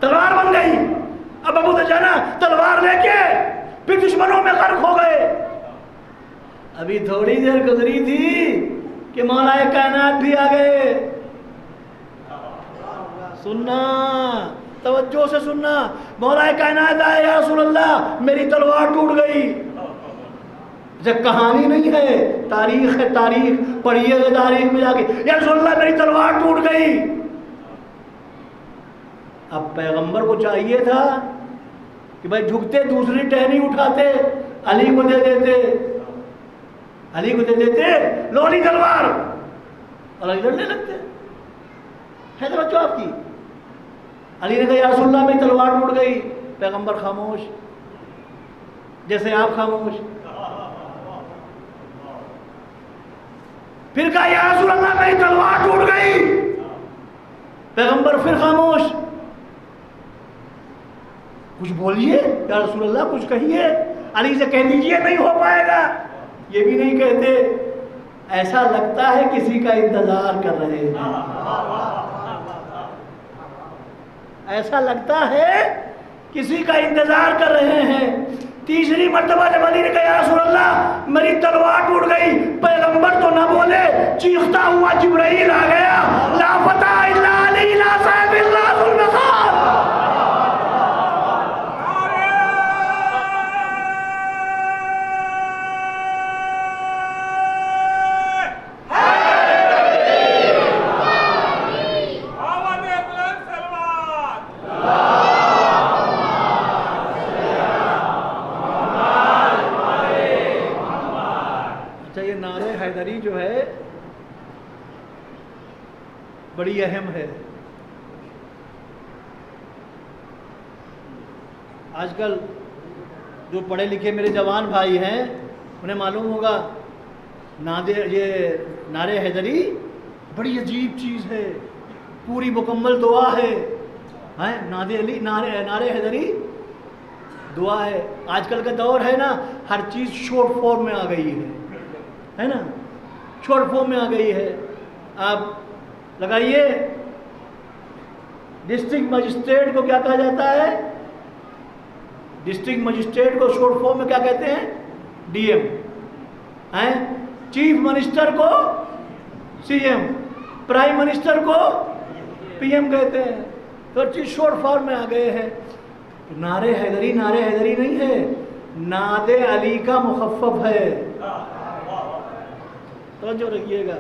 तलवार बन गई। अब अबू दज्जाना तलवार लेके फिर दुश्मनों में गर्क हो गए। अभी थोड़ी देर गुजरी थी कि मौलाए कायनात भी आ गए। सुनना, तवज्जो से सुनना। मौलाए कायनात आए, या रसूल अल्लाह मेरी तलवार टूट गई। जब कहानी नहीं है, तारीख है, तारीख पढ़िएगा तारीख में जाके, या रसूल अल्लाह मेरी तलवार टूट गई। अब पैगंबर को चाहिए था कि भाई झुकते दूसरी टहनी उठाते, अली को दे देते, अली को दे देते, लोनी तलवार, और अली लड़ने लगते। है तो बच्चों आपकी। अली ने कहा या रसूल अल्लाह मेरी तलवार टूट गई। पैगंबर खामोश, जैसे आप खामोश। फिर कहा या रसूल अल्लाह मेरी तलवार टूट गई। पैगंबर फिर खामोश। कुछ बोलिए या रसूल अल्लाह, कुछ कहिए, अली से कह दीजिए नहीं हो पाएगा। ये भी नहीं कहते। ऐसा लगता है किसी का इंतजार कर रहे हैं, ऐसा लगता है किसी का इंतजार कर रहे हैं। तीसरी मर्तबा जब अली ने कहा या रसूल अल्लाह मेरी तलवार टूट गई, पैगंबर तो न बोले, चीखता हुआ जिब्राइल आ गया, ला फता इल्ला अली ला साहिब इल्ला जुल मखार। जो है बड़ी अहम है। आजकल जो पढ़े लिखे मेरे जवान भाई हैं उन्हें मालूम होगा, नारे हैदरी बड़ी अजीब चीज़ है, पूरी मुकम्मल दुआ है। नारे हैदरी दुआ है। आजकल का दौर है ना, हर चीज़ शॉर्ट फॉर्म में आ गई है ना, शॉर्ट फॉर्म में आ गई है। आप लगाइए, डिस्ट्रिक्ट मजिस्ट्रेट को क्या कहा जाता है? डिस्ट्रिक्ट मजिस्ट्रेट को शॉर्ट फॉर्म में क्या कहते हैं? डीएम। हैं चीफ मिनिस्टर को सीएम, प्राइम मिनिस्टर को पीएम कहते हैं। तो चीज शॉर्ट फॉर्म में आ गए हैं। तो नारे हैदरी नहीं है, नादे अली का मुखफ़फ़ है। तो जो रखिएगा,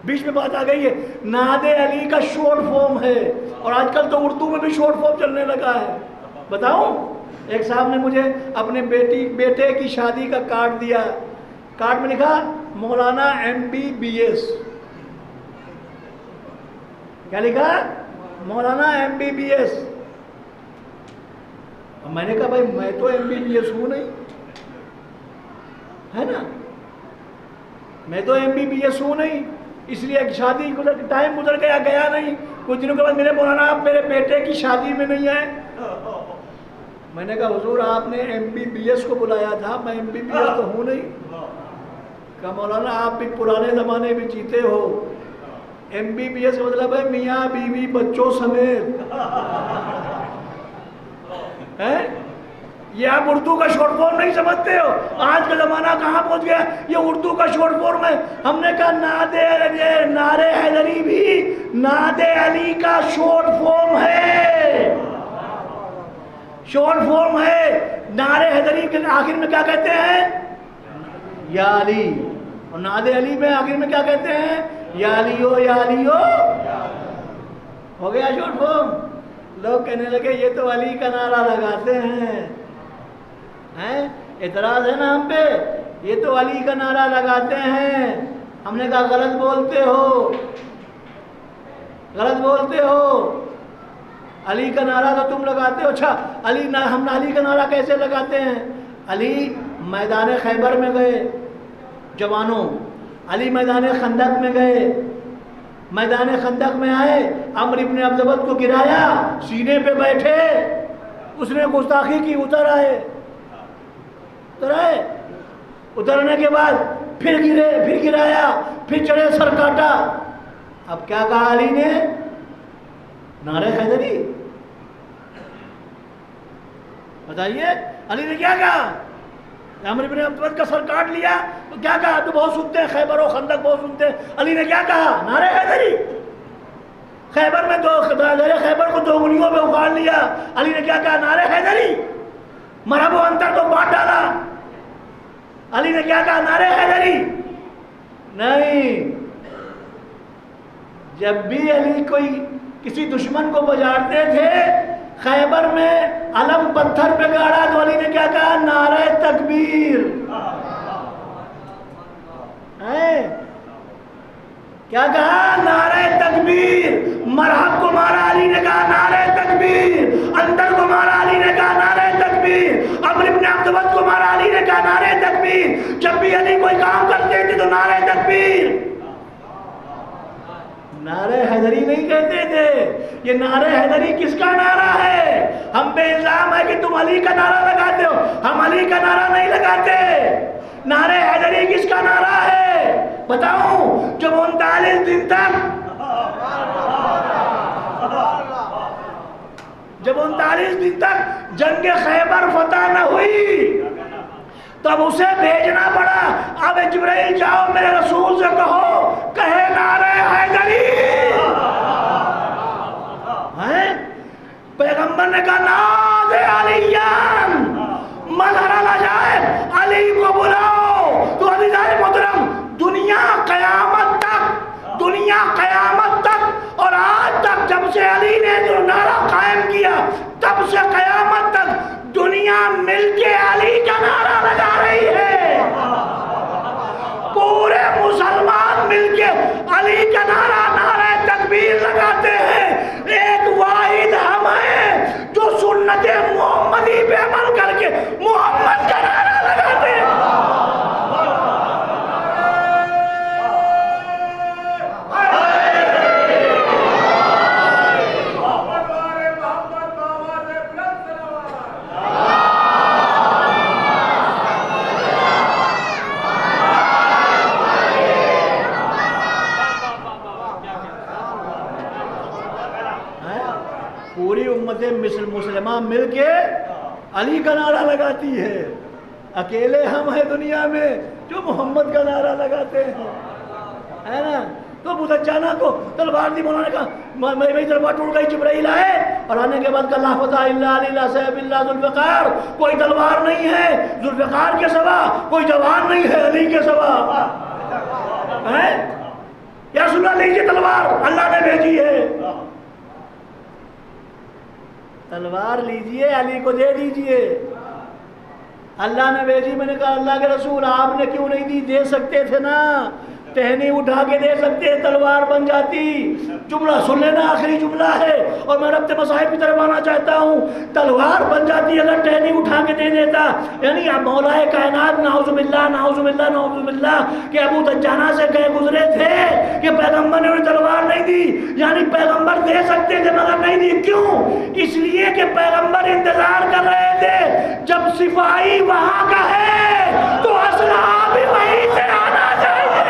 बीच में बात आ गई है, नादे अली का शॉर्ट फॉर्म है। और आजकल तो उर्दू में भी शॉर्ट फॉर्म चलने लगा है। बताऊं, एक साहब ने मुझे अपने बेटे की शादी का कार्ड दिया। कार्ड में लिखा मौलाना MBBS। क्या लिखा? मौलाना MBBS। और मैंने कहा भाई मैं तो MBBS हूं नहीं, है ना, मैं तो MBBS हूं नहीं, इसलिए शादी टाइम गुजर गया नहीं। कुछ दिनों के बाद मेरे मौलाना आप मेरे बेटे की शादी में नहीं आए। मैंने कहा हुजूर आपने MBBS को बुलाया था, मैं MBBS तो हूं नहीं। कहा मौलाना आप भी पुराने जमाने में जीते हो, MBBS मतलब है मियाँ बीवी बच्चों समेत, है? ये आप उर्दू का शॉर्ट फॉर्म नहीं समझते हो। आज का जमाना कहाँ पहुंच गया, ये उर्दू का शॉर्ट फॉर्म है। हमने कहा नारे हैदरी भी नादे अली का शॉर्ट फॉर्म है, शॉर्ट फॉर्म है। नारे हैदरी के आखिर में क्या कहते हैं? या अली। और नादे अली में आखिर में क्या कहते हैं? या अलियो, या अलियो। हो गया शॉर्ट फॉर्म। लोग कहने लगे ये तो अली का नारा लगाते हैं, इतराज है ना हम पे, ये तो अली का नारा लगाते हैं। हमने कहा गलत बोलते हो, गलत बोलते हो। अली का नारा तो तुम लगाते हो। अच्छा हम अली का नारा कैसे लगाते हैं? अली मैदान खैबर में गए जवानों, अली मैदान खंदक में गए, मैदान खंदक में आए, अम्र इब्न अब्दबत को गिराया, सीने पे बैठे, उसने गुस्ताखी की, उतर आए, उतरने के बाद फिर गिरे, फिर गिराया, फिर चढ़े, सर काटा। अब क्या कहा अली ने? नारे हैदरी। बताइए अली ने क्या कहा? अम्र इब्न अब्दबत का सर काट लिया तो क्या कहा? तो बहुत सुनते हैं, खैबर और खंदक बहुत सुनते हैं। अली ने क्या कहा? नारे हैदरी। खैबर में खैबर को 2 उंगलियों में उखाड़ लिया। अली ने क्या कहा? नारे हैदरी। मरहबो अंतर को बांट डाला। अली ने क्या कहा? नारे हैदरी। नहीं, जब भी अली कोई किसी दुश्मन को बजाते थे, खैबर में अलम पत्थर पे गाड़ा तो अली ने क्या कहा? नारे तकबीर। क्या कहा? नारे तकबीर। मरहब को मारा, अली ने कहा नारे तकबीर। अंदर को मारा, अली ने कहा नारे तकबीर। अम्र इब्न अब्दबत को मारा, अली ने कहा नारे तकबीर। जब भी अली कोई काम करते थे तो नारे तकबीर। नारे हैदरी नहीं कहते थे। ये नारे हैदरी किसका नारा है? हम पे इल्जाम है कि तुम अली का नारा लगाते हो, हम अली का नारा नहीं लगाते। नारे हैदरी किसका नारा है बताऊं? जब 39 दिन तक जंग खैबर फतह न हुई तब उसे भेजना पड़ा। अब जिब्राइल जाओ मेरे रसूल से कहो, कहे नारे हैदरी। पैगंबर ने कहा नारे अलियान मजहर जाए, अली को बुलाओ। तो अज़ीज़ान मोहतरम, दुनिया क़यामत तक और आज तक जब से अली ने जो नारा कायम किया, तब से क़यामत तक दुनिया मिलके अली का नारा लगा रही है। पूरे मुसलमान मिलके अली का नारा, नारे तकबीर लगाते हैं। एक वाहिद हम हैं जो सुन्नत मोहम्मदी पे अमल करके मोहम्मद का नारा लगाते हैं। पूरी उम्मतें मुसलमान मिलके अली का नारा लगाती है। अकेले हम हैं दुनिया में जो मोहम्मद का नारा लगाते हैं, है ना। तो अबू दुजाना को तलवार दी, मौलाना का मेरी तलवार टूट गई, जिब्राइल आए और आने के बाद कहा फता इल्ला अली सैफिल्ला जुल्फ़िकार, कोई तलवार नहीं है जुल्फ़िकार के सिवा, कोई जवान नहीं है अली के सिवा, है या रसूलुल्लाह लीजिए तलवार, अल्लाह ने भेजी है, तलवार लीजिए, अली को दे दीजिए, अल्लाह ने भेजी। मैंने कहा अल्लाह के रसूल आपने क्यों नहीं दी, दे सकते थे ना, टहनी उठा के दे सकते, तलवार बन जाती। जुमला सुन लेना, आखिरी जुमला है और मैं रब्ते मसाहिब की तरफ आना चाहता हूँ। तलवार बन जाती अगर टहनी उठा के दे देता, यानी अब मौलाए कायनात नाउजुबिल्लाह नाउजुबिल्लाह नाउजुबिल्लाह के अबू दुजाना से कहे गुजरे थे कि पैगंबर ने उन्हें तलवार नहीं दी, यानी पैगंबर दे सकते थे मगर नहीं दी। क्यों? इसलिए कि पैगंबर इंतजार कर रहे थे जब सिपाही वहां का है तो असलहा भी वहीं से आना चाहिए।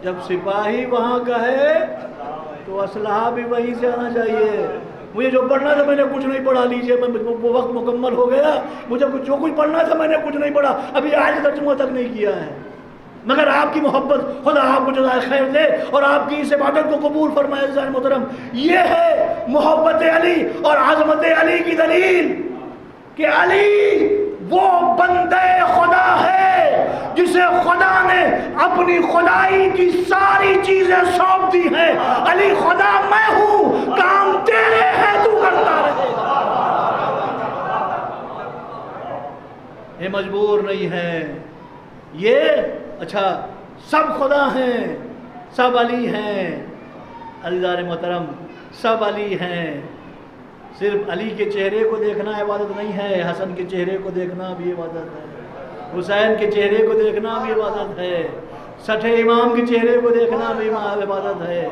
जब सिपाही वहां का है तो असलहा भी वहीं से आना चाहिए। मुझे जो पढ़ना था मैंने कुछ नहीं पढ़ा, लीजिए मैं वो वक्त मुकम्मल हो गया, मुझे जो कुछ पढ़ना था मैंने कुछ नहीं पढ़ा, अभी आज तर्जुमा तक नहीं किया है। मगर आपकी मोहब्बत खुदा आपको जज़ाए खैर दे और आपकी इस इबादत को कबूल फरमाए। अज़ीज़ान मोहतरम, ये है मोहब्बत अली और आज़मत अली की दलील कि अली वो बंदे खुदा है जिसे खुदा ने अपनी खुदाई की सारी चीजें सौंप दी हैं। अली खुदा मैं हूं, काम तेरे है, तू करता रहेगा। ये मजबूर नहीं है, ये अच्छा सब खुदा हैं, सब अली हैं। अज़ीज़ान मोहतरम, सब अली हैं। सिर्फ अली के चेहरे को देखना इबादत नहीं है, हसन के चेहरे को देखना भी इबादत है, हुसैन के चेहरे को देखना भी इबादत है, 6ठे इमाम के चेहरे को देखना भी इबादत है,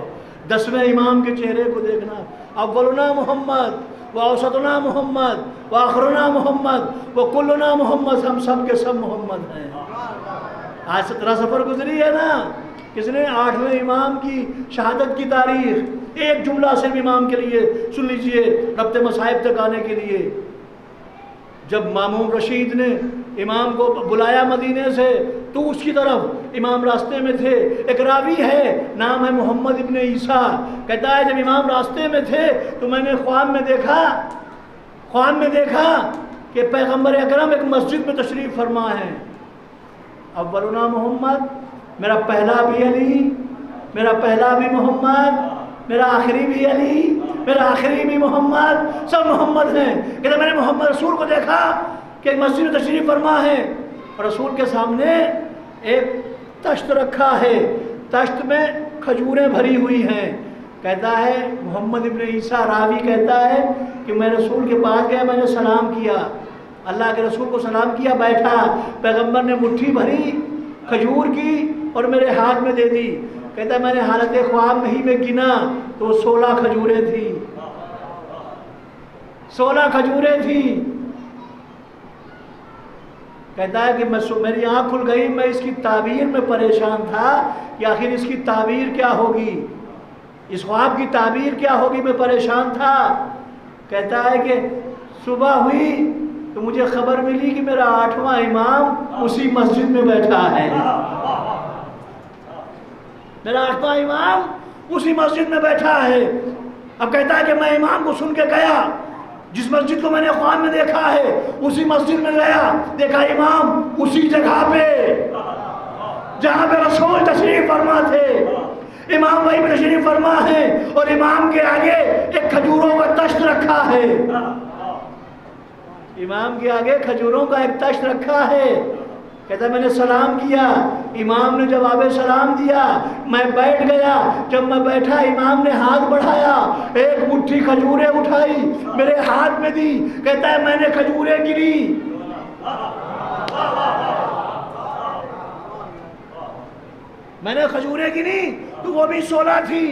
10वें इमाम के चेहरे को देखना। अव्वलुना मोहम्मद व औसतुना मोहम्मद व आखिरुना मोहम्मद व कुल्लुना मोहम्मद, हम सब के सब मोहम्मद हैं। आज 17 सफ़र गुजरी है ना, किसने 8वें इमाम की शहादत की तारीख, एक जुमला सिर्फ इमाम के लिए सुन लीजिए रब्ते मसाहिब तक आने के लिए। जब मामून रशीद ने इमाम को बुलाया मदीने से तो उसकी तरफ इमाम रास्ते में थे, एक रावी है नाम है मोहम्मद इब्ने ईसा, कहता है जब इमाम रास्ते में थे तो मैंने ख्वाब में देखा कि पैगंबर अकरम एक मस्जिद में तशरीफ़ फरमा है। अव्वलुना मोहम्मद, मेरा पहला भी अली, मेरा पहला भी मोहम्मद, मेरा आखिरी भी अली, मेरा आखिरी भी मोहम्मद, सब मोहम्मद हैं। कहते मैंने मोहम्मद रसूल को देखा कि मस्जिद में तशरीफ़ फरमा है और रसूल के सामने एक तश्त रखा है, तश्त में खजूरें भरी हुई हैं। कहता है मोहम्मद इब्ने ईसा रावी कहता है कि मैं रसूल के पास गया, मैंने सलाम किया, अल्लाह के रसूल को सलाम किया, बैठा, पैगंबर ने मुट्ठी भरी खजूर की और मेरे हाथ में दे दी। कहता है मैंने हालत ख्वाब में ही में गिना तो 16 खजूरें थी, 16 खजूरें थी। कहता है कि मेरी आँख खुल गई, मैं इसकी ताबीर में परेशान था कि आखिर इसकी ताबीर क्या होगी, इस ख्वाब की ताबीर क्या होगी, मैं परेशान था। कहता है कि सुबह हुई तो मुझे खबर मिली कि मेरा 8वां इमाम उसी मस्जिद में बैठा है, मेरा 8वां इमाम उसी मस्जिद में बैठा है। अब कहता है कि मैं इमाम को सुन के गया, जिस मस्जिद को मैंने ख्वाब में देखा है उसी मस्जिद में गया, देखा इमाम उसी जगह पे जहाँ पे रसूल तशरीफ फरमा थे, इमाम वहीं पे तशरीफ फरमा है और इमाम के आगे एक खजूरों का तश्त रखा है, इमाम के आगे खजूरों का एक तश्त रखा है। कहता मैंने सलाम किया, इमाम ने जवाब सलाम दिया, मैं बैठ गया, जब मैं बैठा इमाम ने हाथ बढ़ाया, एक मुट्ठी खजूरें उठाई मेरे हाथ में दी। कहता है मैंने खजूरें गिरी, मैंने खजूरें गिनी तो वो भी 16 थी।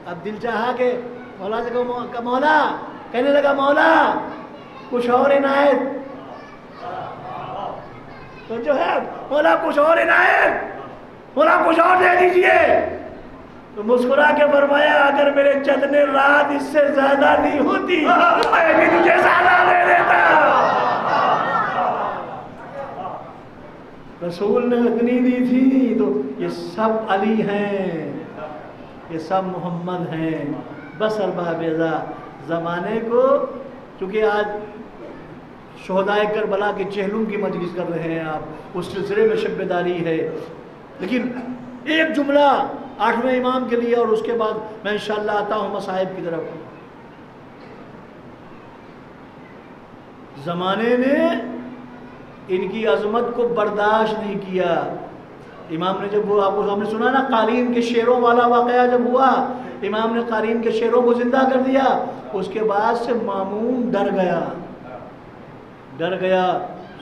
अब दिल चाहा के मौला से कहो मौला, कहने लगा मौला कुछ और इनायत, तो जो है मौला कुछ और इनायत, मौला कुछ और दे दीजिए। तो मुस्कुरा के फरमाया, अगर मेरे चंदने रात इससे ज्यादा नहीं होती मैं भी तुझे ज्यादा दे देता। रसूल ने इतनी दी थी। तो ये सब अली हैं, ये सब मोहम्मद हैं। बस अरबाबेज़ा ज़माने को, चूँकि आज शोहदाए करबला के चेहलुम की मजलिस कर रहे हैं आप, उस सिलसिले में शब्बेदारी है, लेकिन एक जुमला 8वें इमाम के लिए और उसके बाद मैं इंशाअल्लाह आता हूँ मसाहिब की तरफ। ज़माने ने इनकी अजमत को बर्दाश्त नहीं किया। इमाम ने जब वो, आपको हमने सुना ना, कालीन के शेरों वाला वाक़या जब हुआ, इमाम ने कालीन के शेरों को जिंदा कर दिया। उसके बाद से मामून डर गया,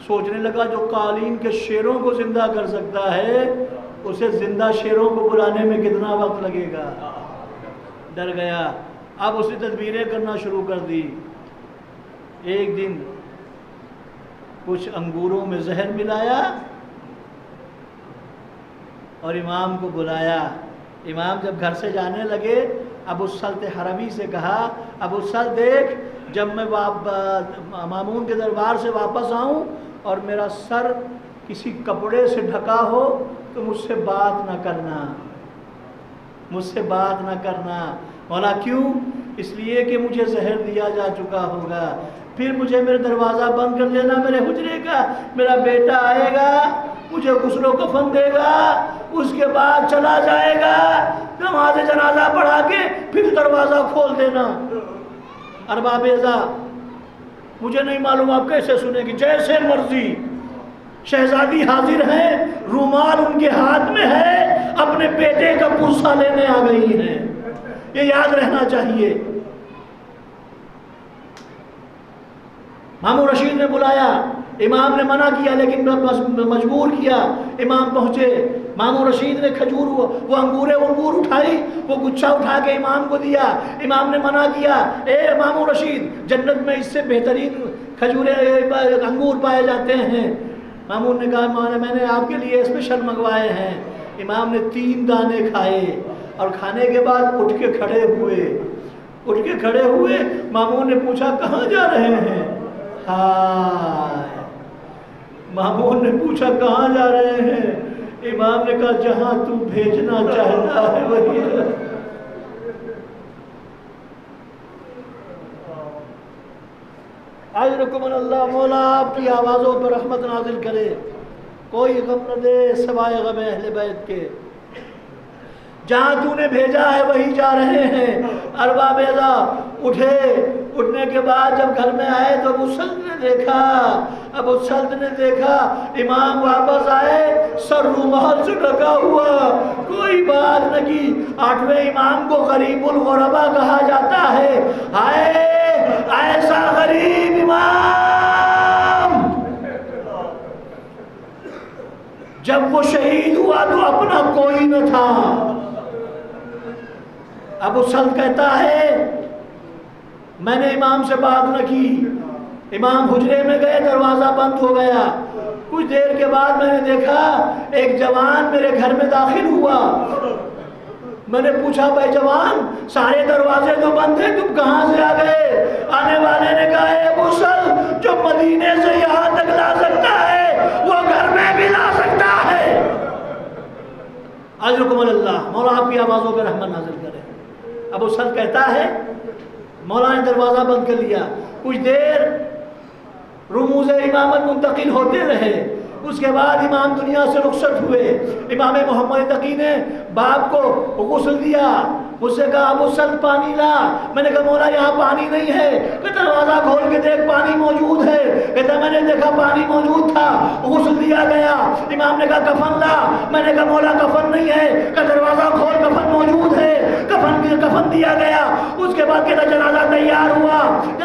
सोचने लगा जो कालीन के शेरों को जिंदा कर सकता है उसे जिंदा शेरों को बुलाने में कितना वक्त लगेगा। डर गया। अब उसने तदबीरें करना शुरू कर दी। एक दिन कुछ अंगूरों में जहर मिलाया और इमाम को बुलाया। इमाम जब घर से जाने लगे, अबू सल्त हरमी से कहा, अबू सल्त देख, जब मैं मामून के दरबार से वापस आऊँ और मेरा सर किसी कपड़े से ढका हो तो मुझसे बात ना करना। मौला क्यों? इसलिए कि मुझे जहर दिया जा चुका होगा। फिर मुझे मेरा दरवाज़ा बंद कर देना मेरे हुजरे का, मेरा बेटा आएगा, मुझे गुस्लो कफन देगा, उसके बाद चला जाएगा, नमाज जनाजा पढ़ा के फिर दरवाज़ा खोल देना। अरबाबेज़ा मुझे नहीं मालूम आप कैसे सुनेगी, जैसे मर्जी। शहजादी हाजिर है, रुमाल उनके हाथ में है, अपने बेटे का पुरसा लेने आ गई है। ये याद रहना चाहिए। मामू रशीद ने बुलाया, इमाम ने मना किया लेकिन मजबूर किया। इमाम पहुंचे, मामू रशीद ने खजूर वो अंगूर उठाई, वो गुच्छा उठा के इमाम को दिया। इमाम ने मना किया, ए मामू रशीद, जन्नत में इससे बेहतरीन अंगूर पाए जाते हैं। मामून ने कहा, मैंने आपके लिए स्पेशल मंगवाए हैं। इमाम ने 3 दाने खाए और खाने के बाद उठ के खड़े हुए। मामून ने पूछा, कहाँ जा रहे हैं? हाय। मामून ने पूछा, कहाँ जा रहे हैं? इमाम ने कहा, जहाँ तू भेजना चाहता है वही। अल्लाह मौला आपकी आवाज़ों पर रहमत नाजिल करे, कोई गम न दे सिवाय गम अहले बैत के। जहाँ तूने भेजा है वही जा रहे हैं। अरबाबेज़ा उठने के बाद जब घर में आए तो अबू सल्त ने देखा इमाम वापस आए, सर रुमाल से ढका हुआ, कोई बात न की। 8वें इमाम को गरीबुल गुरबा कहा जाता है। हाय ऐसा गरीब इमाम, जब वो शहीद हुआ तो अपना कोई न था। अबू सल्त कहता है, मैंने इमाम से बात न की। इमाम हुजरे में गए, दरवाज़ा बंद हो गया। कुछ देर के बाद मैंने देखा एक जवान मेरे घर में दाखिल हुआ। मैंने पूछा, भाई जवान, सारे दरवाजे तो बंद हैं, तुम कहाँ से आ गए? आने वाले ने कहा, अबू सल्त, जो मदीने से यहाँ तक ला सकता है वो घर में भी ला सकता है। अल्लाह मौला आपकी आवाज़ों पर रहमत नाज़िल करे। अबू सल्त कहता है, मौला ने दरवाज़ा बंद कर लिया। कुछ देर रुमूज़ इमामत मुंतकिल होते रहे। उसके बाद इमाम दुनिया से रुखसत हुए। इमाम मोहम्मद तकी ने बाप को गुस्ल दिया। मुझसे कहा, अबू सल्त पानी ला। मैंने कहा, मौला यहाँ पानी नहीं है। कहता, दरवाज़ा खोल के देख, पानी मौजूद है। कहता, मैंने देखा पानी मौजूद था, गुस्ल दिया गया। इमाम ने कहा, कफन ला। मैंने कहा, मौला कफन नहीं है। कहता, दरवाज़ा खोल, कफन मौजूद है। कफन दिया गया। उसके बाद कहता, जनाजा तैयार हुआ।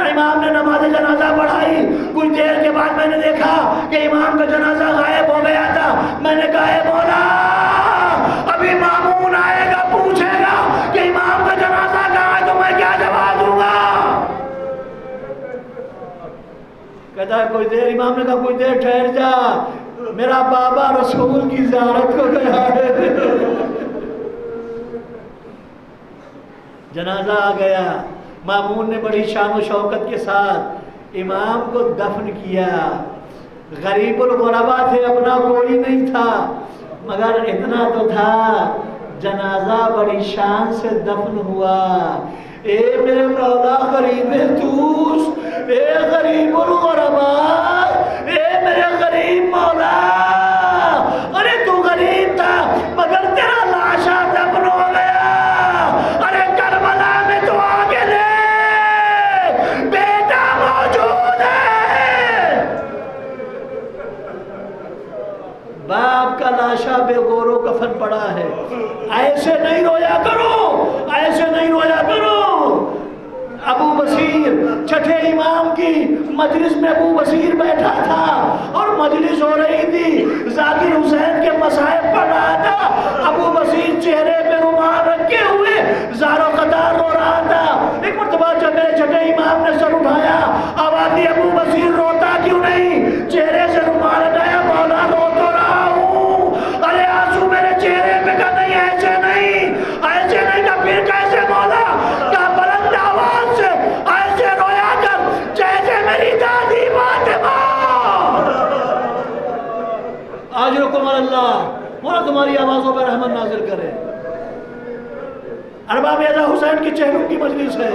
इमाम ने नमाज जनाजा पढ़ाई। कुछ देर के बाद मैंने देखा कि इमाम का जनाजा गायब हो गया था। मैंने कहा, मौला, अभी मामून आएगा, पूछेगा कि इमाम का जनाजा कहाँ है, तो मैं क्या जवाब दूंगा? कहता है, कोई देर। इमाम ने कहा, कोई देर ठहर जा, मेरा बाबा रसूल की ज़ियारत को गया है। जनाजा आ गया, मामून ने बड़ी शान व शौकत के साथ इमाम को दफन किया। गरीबुल गुरबा थे, अपना कोई नहीं था, मगर इतना तो था, जनाजा बड़ी शान से दफन हुआ। ए मेरे मौला गरीब तूस, ए गरीबुल गुरबा, ए मेरे गरीब मौला, अरे तू गरीब था मगर तेरा लाशा दफन हो गया। अरे करबला में तो आगे ले, बेटा मौजूद है। बाप का लाशा बेगोरो कफन पड़ा है। ऐसे नहीं रोया करो, ऐसे नहीं रोया करो। अबू बसीर, छठे इमाम की मजलिस में अबू बसीर बैठा था और मजलिस हो रही थी, जाकिर हुसैन के मसाइब पढ़ रहा था। अबू बसीर चेहरे पे रुमाल रखे हुए ज़ारो कतार रो रहा था। एक मरतबा जब मेरे छठे इमाम ने सर उठाया, आवाज़ दी, अबू बसीर रोता क्यों नहीं? चेहरे से रुमाल हटाया, मौला रो तो रहा हूँ। अरे आंसू मेरे चेहरे पे का नहीं, ऐसे नहीं, ऐसे नहीं का, फिर कैसे मौला? का बुलंद आवाज से ऐसे रोया कर जैसे मेरी दादी फातिमा। आज अल्लाह मौला तुम्हारी आवाजों पर रहमत नाजिल करे। अरबाब अज़ा हुसैन की चेहरों की मजलिस है,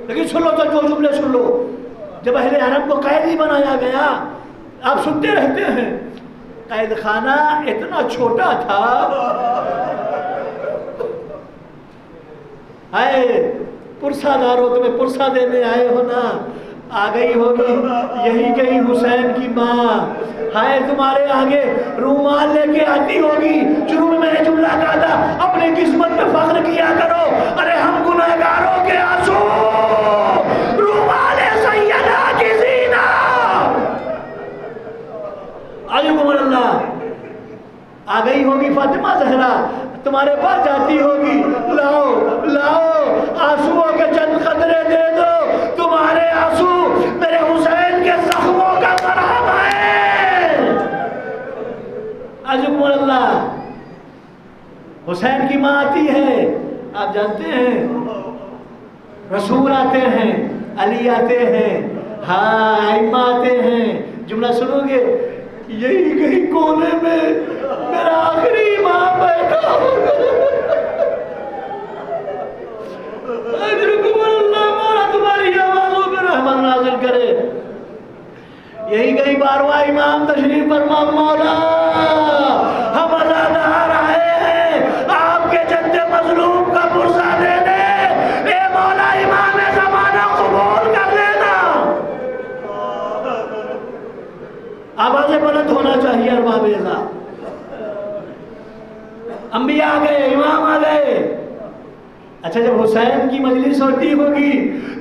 लेकिन सुन लो तो जो जुमले सुन लो। जब अहले हरम को कैदी बनाया गया, आप सुनते रहते हैं, कैद खाना इतना छोटा था, हाय पुरसादारों, तुम्हें पुरसा देने आए हो ना, आ गई होगी, यही गई हुसैन की माँ, हाय तुम्हारे आगे रूमाल लेके आती होगी। शुरू में मैंने जुमला कहा था, अपनी किस्मत पे फख्र किया करो। अरे हम गुनहगारों के आंसू, रूमाल सैयदा की ज़ीना। अल्लाह आ गई होगी फातिमा ज़हरा, तुम्हारे पास जाती होगी, लाओ लाओ आंसुओं के चंद कतरे दे दो, तुम्हारे आंसू मेरे हुसैन के जख्मों का मरहम है। अल्लाह हुसैन की माँ आती है, आप जानते हैं, रसूल आते हैं, अली आते हैं, हाँ आइम्मा आते हैं। जुमला सुनोगे, यही कहीं कोने में मेरा आखिरी इमाम बैठा होगा। मौला तुम्हारी आवाजों पर रहमत नाज़िल करे। यही कहीं 12वां इमाम तशरीफ फरमा। मौला हम अज़ादार आए हैं आपके जद्दे मज़लूम का पुरसा देने, ए मौला इमाम ज़माना कबूल कर लेना। आवाज़ें बुलंद होना चाहिए। अरबाब अज़ा, अंबिया आ गए, इमाम आ गए। अच्छा, जब हुसैन की मजलिस होती होगी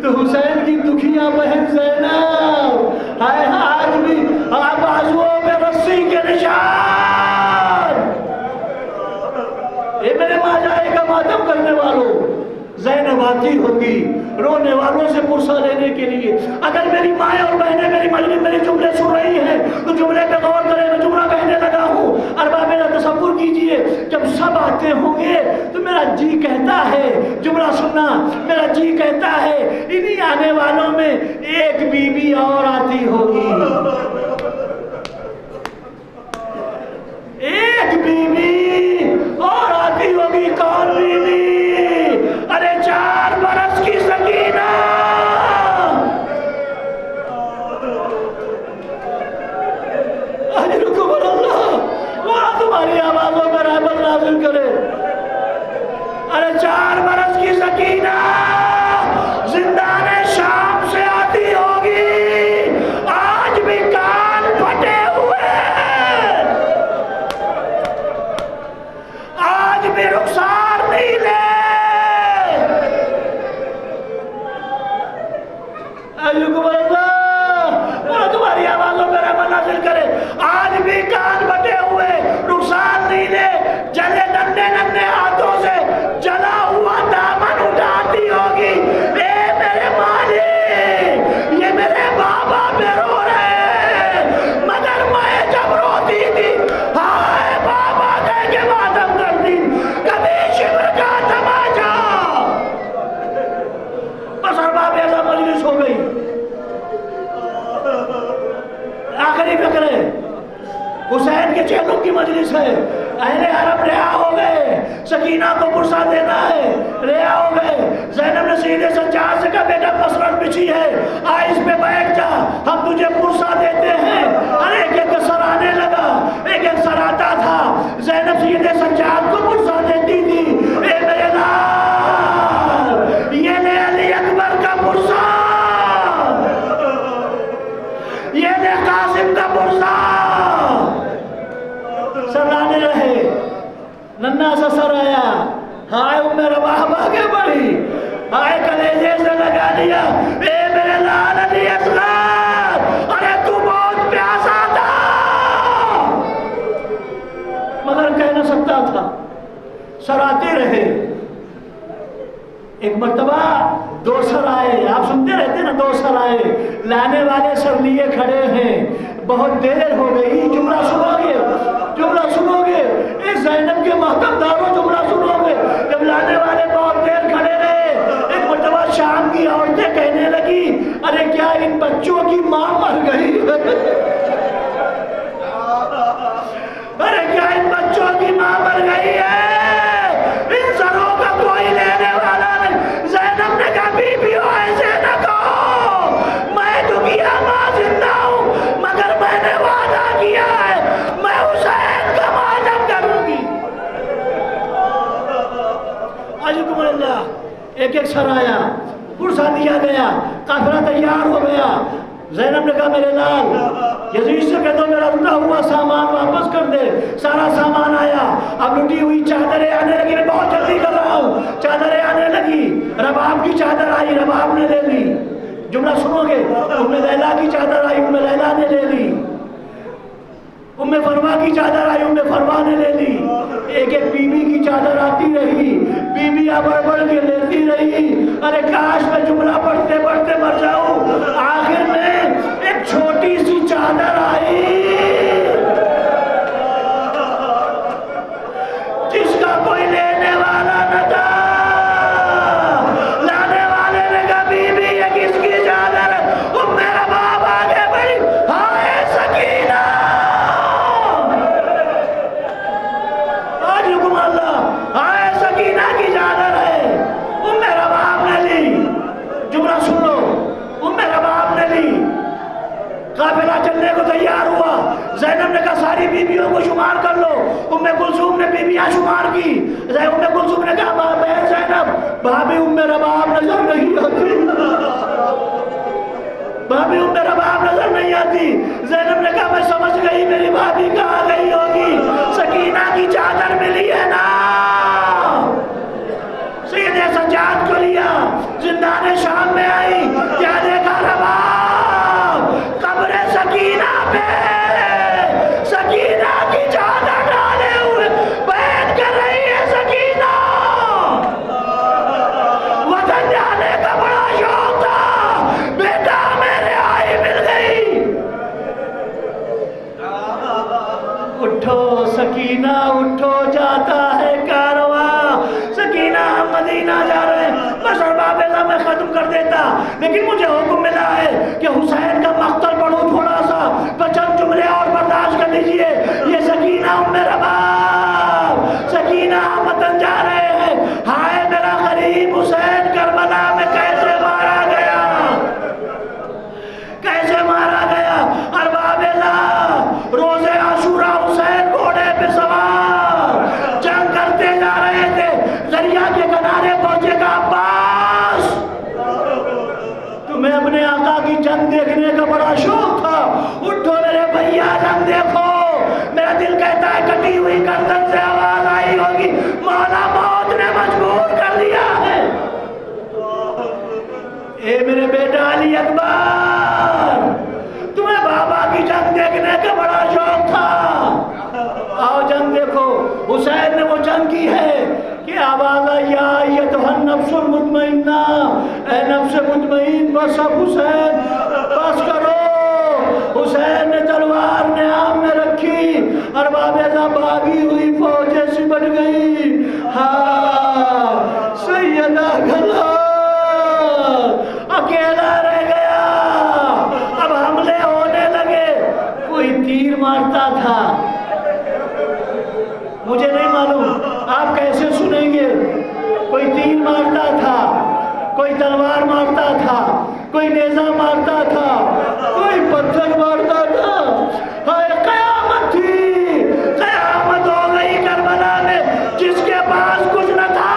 तो हुसैन की दुखिया बहन ज़ैनब, हाय आज भी बाजुओं में रस्सी के निशान। ये मेरे माँ जाए का मातम करने वालों, ज़ैनब आती होगी रोने वालों से पुरसा लेने के लिए। अगर मेरी माँ और बहनें मेरी मजलिस मेरे जुमले सुन रही हैं तो जुमले पे गौर करें। मैं जुमला कहने लगा हूँ, अरबाब मेरा तसव्वुर कीजिए, जब सब आते होंगे तो मेरा जी कहता है, जुमला सुनना, मेरा जी कहता है इन्हीं आने वालों में एक बीबी और आती होगी, एक बीबी और आती होगी। कौन बीबी? अरे 4 बरस की सकीना। तुम्हारी आवाजों पर रहमत नाज़िल करे। अरे 4 बरस की सकीना जिंदाने शाम से आती होगी। कोई फिक्र है, हुसैन के चेलों की मजलिस है, अहले अरब रिहा हो गए, सकीना को पुरसा देना है, रिहा हो गए। ज़ैनब ने सीधे सज्जाद से कहा बेटा मसरत बिछी है, आ इस पे बैठ जा, हम तुझे पुरसा देते हैं। अरे एक एक सर आने लगा, एक एक सर आता था, ज़ैनब सीधे सज्जाद को पुरसा देती थी। ए मेरे लाल, ये ले अली अकबर का पुरसा, ये ले कासिम का पुरसा। सर आने रहे, नन्ना सा सर आया, हाय उम्मे रवाह आगे बढ़ी, हाय कलेजे से लगा दिया, ए मेरे लाल अली असगर, अरे तू बहुत प्यासा था, मगर कह न सकता था। सर आते रहे, एक मर्तबा दो सर आए, आप सुनते रहते ना, दो सर आए, लाने वाले सर लिए खड़े हैं, बहुत देर हो गई, जुमला सुनोगे, जुमला सुनोगे, इस ज़ैनब के महतमदारों जुमला सुनोगे। जब लाने वाले बहुत देर खड़े रहे, एक मर्तबा शाम की औरतें कहने लगी, अरे क्या इन बच्चों की माँ मर गई? अरे क्या इन बच्चों की माँ मर गई है? इन सरों का कोई लेने वाला नहीं। ज़ैनब ने कहा बीबी हो ऐसे न कहो, मैं दुखिया माँ जिंदा हूँ, मगर मैंने वादा किया है मैं हुसैन का मातम करूंगी। अल्लाह, एक एक सर आया, पुरसा दिया गया, काफिला तैयार हो गया। ज़ैनब ने कहा मेरे लाल, यजीद से कह दो मेरा लुटा हुआ सामान वापस कर दे। सारा सामान आया, अब लुटी हुई चादरें आने लगी, मैं बहुत जल्दी कर रहा हूँ, चादरें आने लगी। रबाब की चादर आई, रबाब ने ले ली, जुमला सुनोगे, उम्मे लैला की चादर आई, उम्मे लैला ने ले ली, उम्मे फरवा की चादर आई, उम्मे फरवा ने ले ली। एक एक बीबी की चादर आती रही, बीबियां बढ़ के लेती रही। अरे काश मैं जुमला पढ़ते पढ़ते मर जाऊं। आखिर में एक छोटी सी चादर आई जिसका कोई लेने वाला न था। लाने वाले ने कहा बीबी ये किसकी चादर है? मेरा बाप आगे बढ़ी, हाय सकीना, आज हुक्म अल्लाह, हाय सकीना की चादर है। मेरा बाप ने ली, जुमला सुन लो, मेरा बाप ने ली। काफिला चलने को तैयार हुआ। ज़ैनब ने कहा सारी बीबियों को शुमार कर लो। उम्मे कुलसूम ने बीबियां शुमार की। उम्मे कुलसूम ने कहा बहन ज़ैनब, भाभी उम्मे रबाब नजर नहीं आती, भाभी उम्मे रबाब नजर नहीं आती। ज़ैनब ने कहा मैं समझ गई मेरी भाभी कहाँ गई होगी, सकीना की चादर मिली है ना। सीधे सज्जाद को लिया, जिंदाने शाम में आई, क्या देखा रबाब, कब्र सकीना पे सकीना की चादर डाले हुए बैठ कर रही है सकीना। वतन जाने का बड़ा शौक था, बेटा मेरे आई मिल गई। उठो सकीना उठो, जाता है कारवां, सकीना हम मदीना जा रहे हैं। बस बाबेला मैं खत्म कर देता, लेकिन मुझे हुक्म मिला है कि हुसैन का मक्तल पढ़ो थोड़ा सा, बचन जुमले और बर्दाश्त कर लीजिए। ये सकीना मेरा बाप, सकीना वतन जा रहे हैं। हाय मेरा गरीब हुसैन करबला में कैसे मारा गया, कैसे मारा गया। और बाबेला रोजे आशूरा हुसैन घोड़े पे सवार जंग करते जा रहे थे। दरिया के किनारे पहुंचेगा अब्बास, तुम्हें अपने आका की जंग देखने का बड़ा शौक था, उठो मेरे भैया जंग देखो। मेरा दिल कहता है कटी हुई गर्दन से आवाज आई होगी, मौला मौत ने मजबूर कर दिया है। ए मेरे बेटा अली अकबर, तुम्हें बाबा की जंग देखने का बड़ा शौक था, आओ जंग देखो। हुसैन ने वो जंग की है कि आवाज आई ये तो नफ्सुल मुतमइन्ना, ए नफ्स मुतमइन बस अब हुसैन बस करो। हुसैन ने तलवार ने आम में रखी और बाबेदा भागी हुई फौजें सिमट गई। हाँ सैयदा गला अकेला रह गया। अब हमले होने लगे, कोई मारता था। मुझे नहीं मालूम आप कैसे सुनेंगे। कोई तीर मारता था, कोई तलवार मारता था, कोई नेजा मारता था, कोई पत्थर मारता था। हाय कयामत थी, कयामत हो गई करबला में जिसके पास कुछ न था।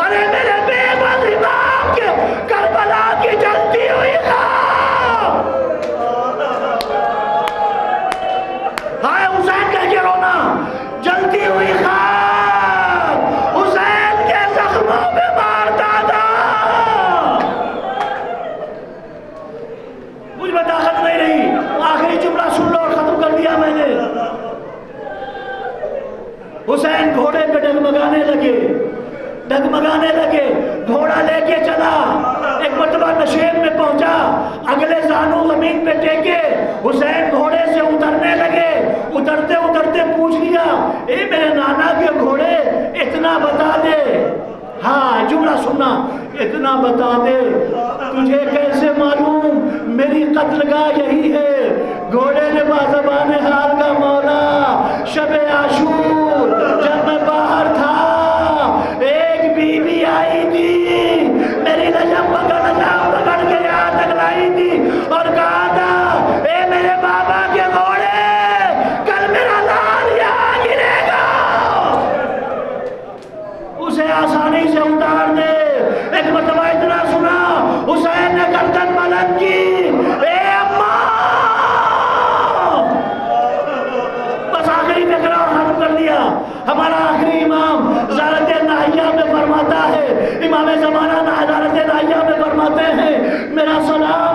अरे मेरे बेबस इमाम के करबला की जलती हुई हाय हुसैन कह के रोना, जलती हुई खाक हुसैन के जख्मों में मारता था। मुझ में ताकत नहीं रही, आखिरी जुमला सुन लो और खत्म कर दिया मैंने। हुसैन घोड़े पे डगमगाने लगे, डगमगाने लगे। घोड़ा लेके चला, एक मरतबा नशेब में पहुंचा, अगले जानू जमीन पे टेके हुसैन घोड़े से उतरने लगे। उतरते उतरते पूछ लिया, ए मेरे नाना के घोड़े इतना बता दे। हाँ जुमला सुनना, इतना बता दे तुझे कैसे मालूम मेरी कत्लगाह यही है। घोड़े ने बाज़बाने हाल का मौला, शबे आशूर जब मैं बाहर था, एक बीवी आई थी, मेरी नजम पकड़ के यहाँ तक लाई थी और कहा था, ए मेरे बाबा के घोड़े, कल मेरा लाल यहाँ गिरेगा, उसे आसानी से उतार दे। एक मरतबा इतना सुना, हुसैन ने गर्दन बुलंद की, ए अम्मा। बस आखिरी टकरा और खत्म कर दिया। हमारा आखिरी इमाम ज़ारत नाहिया में फरमाता है, इमाम ज़माना ज़ारत नाहिया में फरमाते हैं, मेरा सलाम